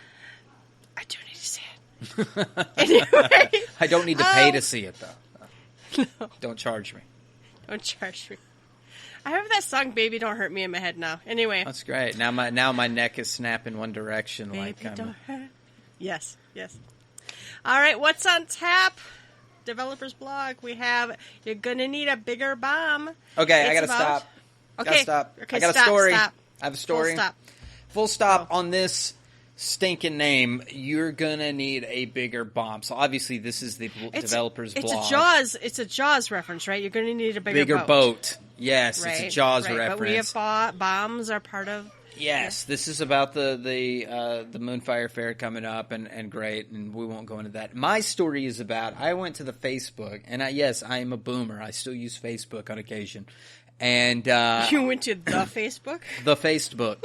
I do need to see it. Anyway, I don't need to pay to see it though. No. Don't charge me. Don't charge me. I have that song "Baby Don't Hurt Me" in my head now. Anyway, that's great. Now my neck is snapping one direction. Baby don't hurt. Yes. All right, what's on tap? Developers blog. We have. You're gonna need a bigger bomb. Okay, I gotta stop. Okay, stop. Okay, I got stop, a story. Stop. I have a story. Full stop. Full stop on this stinking name, you're gonna need a bigger bomb. So obviously, this is the developer's blog. It's a Jaws reference, right? You're going to need a bigger boat. Yes, right, it's a Jaws right. reference. But we have bombs are part of. Yes, this is about the Moonfire Faire coming up, and great, and we won't go into that. My story is about, I went to the Facebook, and I am a boomer. I still use Facebook on occasion. And you went to the Facebook? The Facebook.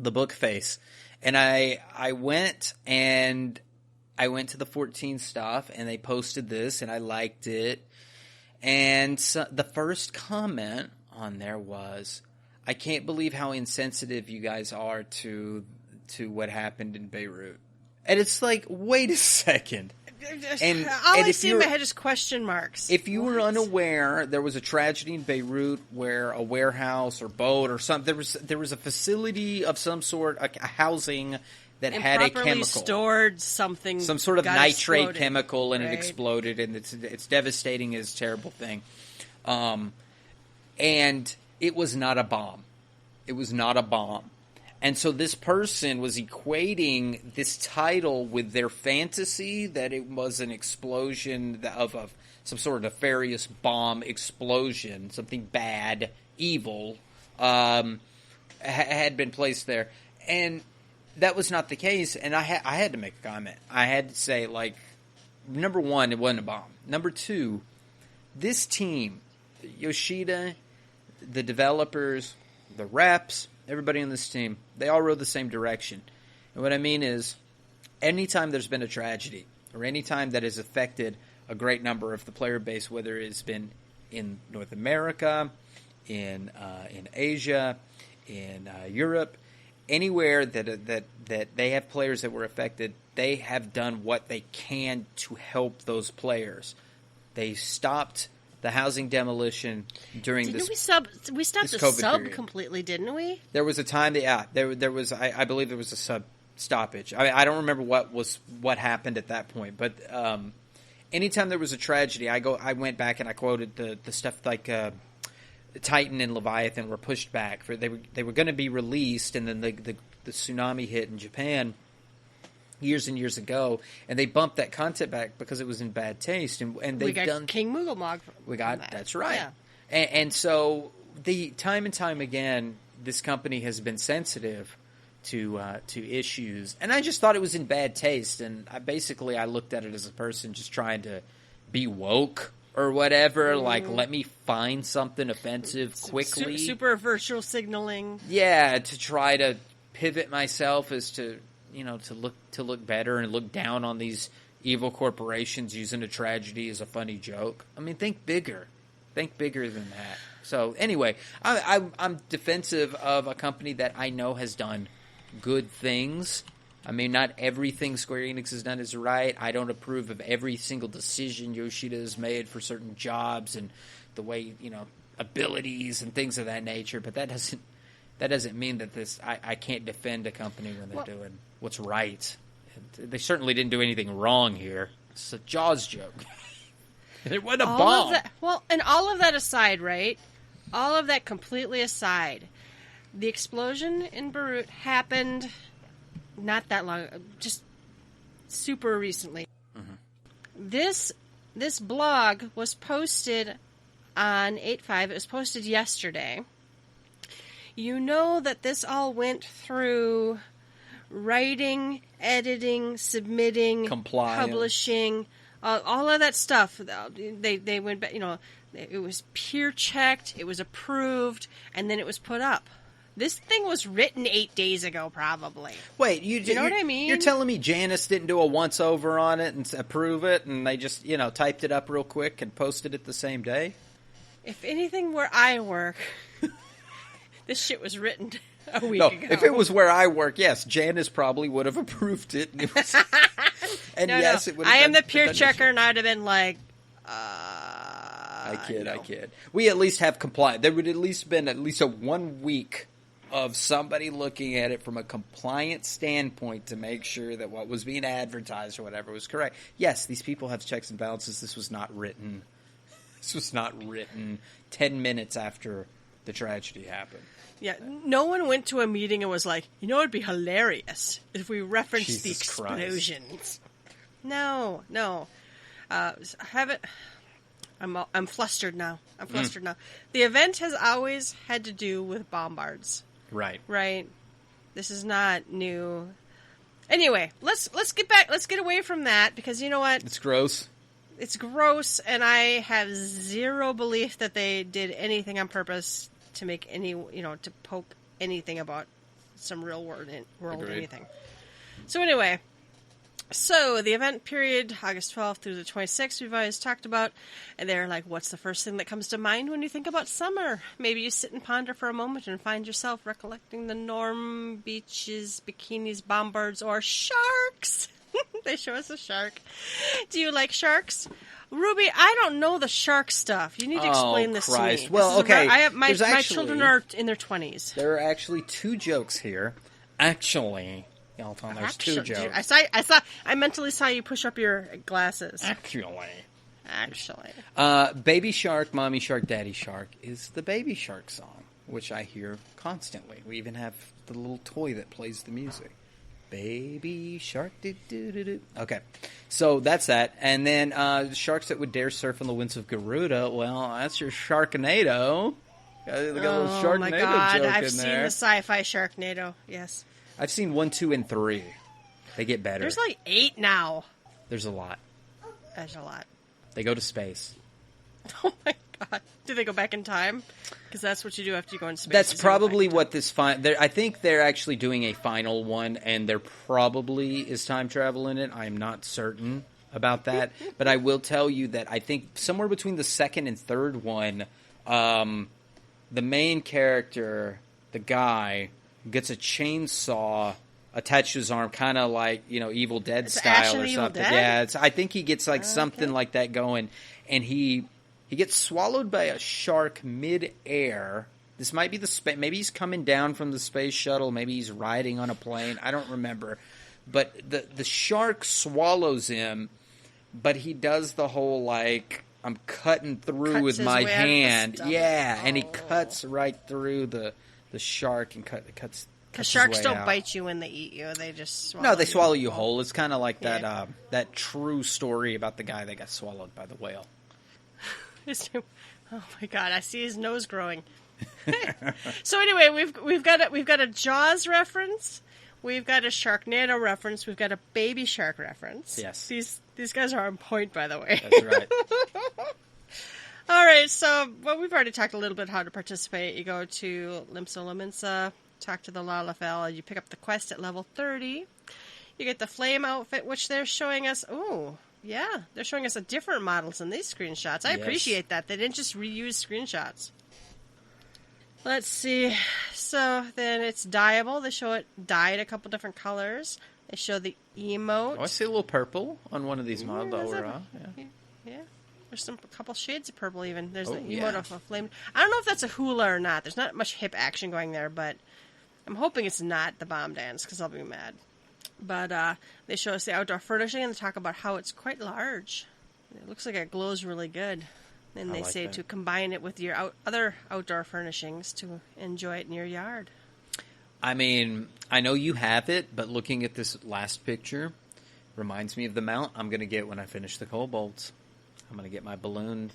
The book face. And I went to the 14 stuff, and they posted this, and I liked it. And so the first comment on there was, I can't believe how insensitive you guys are to what happened in Beirut. And it's like, wait a second. And all I see in my head is question marks. If you were unaware, there was a tragedy in Beirut where a warehouse or boat or something, there was a facility of some sort, a housing that had a chemical. Stored something. Some sort of nitrate exploded. Chemical, and right. It exploded, and it's devastating. It's a terrible thing. And it was not a bomb. It was not a bomb. And so this person was equating this title with their fantasy that it was an explosion of some sort of nefarious bomb explosion, something bad, evil, had been placed there. And that was not the case, and I had to make a comment. I had to say, like, number one, it wasn't a bomb. Number two, this team, Yoshida, the developers, the reps, everybody on this team, they all rode the same direction. And what I mean is, anytime there's been a tragedy, or anytime that has affected a great number of the player base, whether it's been in North America, in Asia, in Europe, anywhere that they have players that were affected, they have done what they can to help those players. They stopped the housing demolition during we stopped the sub period. Completely, didn't we? There was a time that there was I believe there was a sub stoppage. I don't remember what happened at that point, but anytime there was a tragedy, I went back and I quoted the stuff like Titan and Leviathan were pushed back for they were going to be released, and then the tsunami hit in Japan years and years ago, and they bumped that content back because it was in bad taste, and they've done King Moogle we got that. That's right, yeah. and so the time and time again, this company has been sensitive to issues, and I just thought it was in bad taste, and I looked at it as a person just trying to be woke or whatever, like, let me find something offensive quickly. Super virtual signaling. Yeah, to try to pivot myself as to, to look better and look down on these evil corporations using a tragedy as a funny joke. I mean, think bigger. Think bigger than that. So, anyway, I'm defensive of a company that I know has done good things. I mean, not everything Square Enix has done is right. I don't approve of every single decision Yoshida has made for certain jobs and the way, abilities and things of that nature. But that doesn't mean that I can't defend a company when they're doing what's right. And they certainly didn't do anything wrong here. It's a Jaws joke. It wasn't a bomb. And all of that aside, right? All of that completely aside, the explosion in Beirut happened not that long, just super recently. Mm-hmm. This blog was posted on 8/5. It was posted yesterday. You know that this all went through writing, editing, submitting, publishing, all of that stuff. They went back, it was peer checked, it was approved, and then it was put up. This thing was written 8 days ago, probably. Wait, you know what I mean? You're telling me Janice didn't do a once-over on it and approve it, and they just, typed it up real quick and posted it the same day? If anything where I work, this shit was written a week ago. If it was where I work, yes, Janice probably would have approved it. And it was, and yes, it would have I am the peer checker, and I'd have been like, I kid. We at least have compliance. There would at least been at least a 1 week of somebody looking at it from a compliance standpoint to make sure that what was being advertised or whatever was correct. Yes, these people have checks and balances. This was not written 10 minutes after the tragedy happened. Yeah, no one went to a meeting and was like, it'd be hilarious if we referenced the Jesus explosions. Christ. No. I'm flustered now. The event has always had to do with bombards. Right. Right. This is not new. Anyway, let's get back. Let's get away from that because you know what? It's gross. It's gross, and I have zero belief that they did anything on purpose to make any, to poke anything about some real world anything. So anyway, the event period, August 12th through the 26th, we've always talked about, and they're like, what's the first thing that comes to mind when you think about summer? Maybe you sit and ponder for a moment and find yourself recollecting the norm, beaches, bikinis, bombards, or sharks. They show us a shark. Do you like sharks? Ruby, I don't know the shark stuff. You need to explain this to me. Well, okay. My children are in their 20s. There are actually 2 jokes here. Actually, there's 2 jokes. I mentally saw you push up your glasses. Actually. Actually. Baby Shark, Mommy Shark, Daddy Shark is the Baby Shark song, which I hear constantly. We even have the little toy that plays the music. Baby Shark, do-do-do-do. Okay, so that's that. And then sharks that would dare surf on the winds of Garuda, well, that's your Sharknado. Got a little Sharknado my God, joke I've in seen there. the sci-fi Sharknado, yes. I've seen 1, 2, and 3. They get better. There's like 8 now. There's a lot. There's a lot. They go to space. Oh my God. Do they go back in time? Because that's what you do after you go into space. That's probably what this I think they're actually doing a final one, and there probably is time travel in it. I'm not certain about that. But I will tell you that I think somewhere between the second and third one, the main character, the guy, gets a chainsaw attached to his arm, kind of like, Evil Dead style or something. Yeah, I think he gets something like that going, and he gets swallowed by a shark mid-air. This might be maybe he's coming down from the space shuttle. Maybe he's riding on a plane. I don't remember. But the shark swallows him, but he does the whole, I'm cutting through with my hand. Yeah, and he cuts right through the shark and cuts. Because sharks don't bite you when they eat you. They just swallow you. No, they swallow you whole. It's kind of like that true story about the guy that got swallowed by the whale. Oh my God! I see his nose growing. So anyway, we've got a Jaws reference, we've got a Sharknado reference, we've got a Baby Shark reference. Yes, these guys are on point, by the way. That's right. All right, so we've already talked a little bit how to participate. You go to Limsa Lominsa, talk to the Lalafell, you pick up the quest at level 30. You get the flame outfit, which they're showing us. Oh. Yeah, they're showing us different models in these screenshots. I appreciate that. They didn't just reuse screenshots. Let's see. So then it's dyeable. They show it dyed a couple different colors. They show the emote. Oh, I see a little purple on one of these models. Yeah. There's a couple shades of purple even. There's the emote of a flame. I don't know if that's a hula or not. There's not much hip action going there, but I'm hoping it's not the bomb dance because I'll be mad. But they show us the outdoor furnishing, and they talk about how it's quite large. It looks like it glows really good. And they say to combine it with your other outdoor furnishings to enjoy it in your yard. I mean, I know you have it, but looking at this last picture reminds me of the mount I'm going to get when I finish the kobolds. I'm going to get my balloon,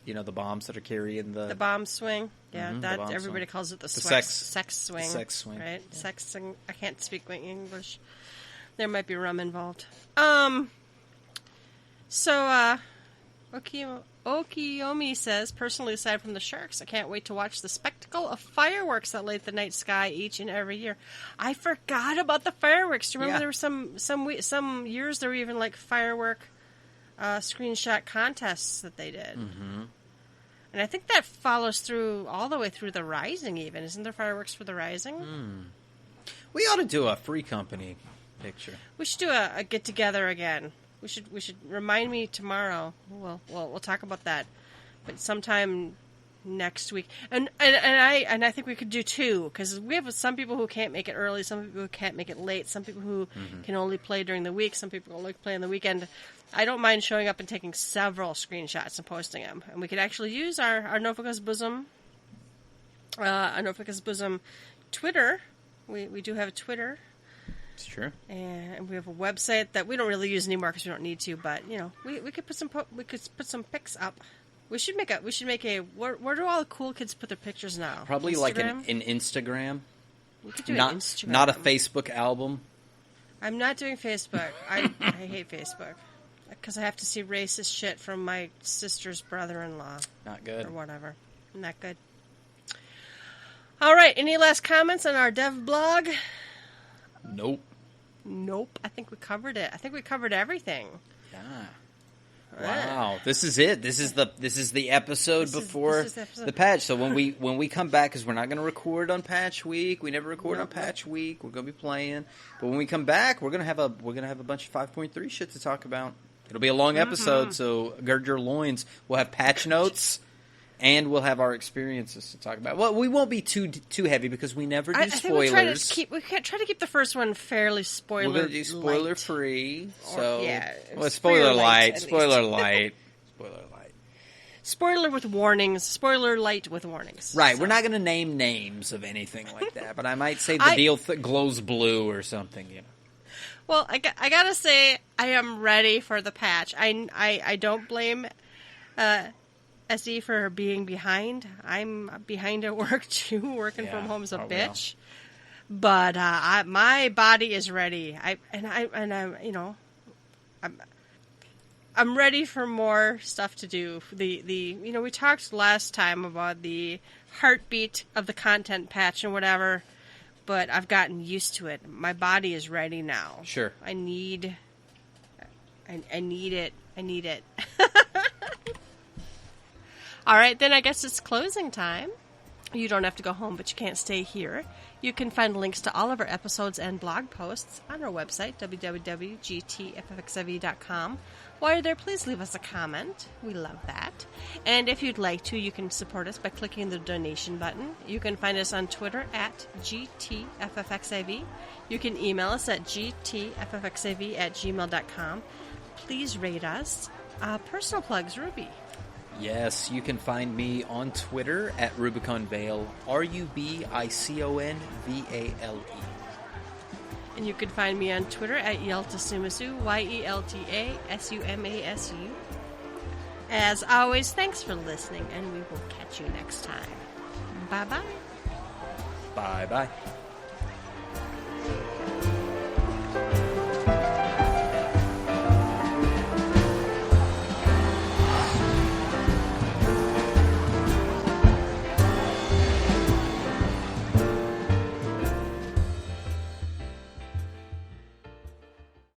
the bombs that are carrying the bomb swing. Yeah, that everybody calls it the sex swing. The sex swing. Right? Yeah. Sex swing. I can't speak English. There might be rum involved. So, Okiyomi says, personally, aside from the sharks, I can't wait to watch the spectacle of fireworks that light the night sky each and every year. I forgot about the fireworks. Do you remember there were some years there were even like firework screenshot contests that they did? Mm-hmm. And I think that follows through all the way through the Rising even. Isn't there fireworks for the Rising? We ought to do a Free Company picture. We should do a get-together again. We should remind me tomorrow. We'll talk about that, but sometime next week. And I think we could do 2 because we have some people who can't make it early, some people who can't make it late, some people who can only play during the week, some people only play on the weekend. I don't mind showing up and taking several screenshots and posting them, and we could actually use our Novica's Bosom on Norfolk's Bosom Twitter. We do have a Twitter. It's true. And we have a website that we don't really use anymore because we don't need to. But we could put some pics up. We should make a. Where do all the cool kids put their pictures now? Probably Instagram? like an Instagram. We could do an Instagram. Not a Facebook album. I'm not doing Facebook. I hate Facebook because I have to see racist shit from my sister's brother-in-law. Not good. Or whatever. Not good. All right. Any last comments on our dev blog? Nope. I think we covered it. I think we covered everything. Yeah. Wow. This is it. This is the episode before the patch. So when we come back, because we're not going to record on patch week. We never record on patch week. We're going to be playing. But when we come back, we're going to have a bunch of 5.3 shit to talk about. It'll be a long episode, so gird your loins. We'll have patch notes. And we'll have our experiences to talk about. Well, we won't be too heavy because we never do spoilers. We try to keep the first one fairly spoiler. We're going to do spoiler free. So spoiler light. Spoiler with warnings. Spoiler light with warnings. Right. So. We're not going to name names of anything like that, but I might say the deal glows blue or something. Well, I gotta say I am ready for the patch. I don't blame. SE for being behind. I'm behind at work too. Working from home is a bitch. But my body is ready. I'm ready for more stuff to do. We talked last time about the heartbeat of the content patch and whatever, but I've gotten used to it. My body is ready now. Sure. I need it. All right, then I guess it's closing time. You don't have to go home, but you can't stay here. You can find links to all of our episodes and blog posts on our website, www.gtffxiv.com. While you're there, please leave us a comment. We love that. And if you'd like to, you can support us by clicking the donation button. You can find us on Twitter at GTFFXIV. You can email us at gtffxiv@gmail.com. Please rate us. Personal plugs, Ruby. Yes, you can find me on Twitter at RubiconVale, RubiconVale. And you can find me on Twitter at Yeltasumasu, YELTASUMASU. As always, thanks for listening, and we will catch you next time. Bye-bye. Bye-bye.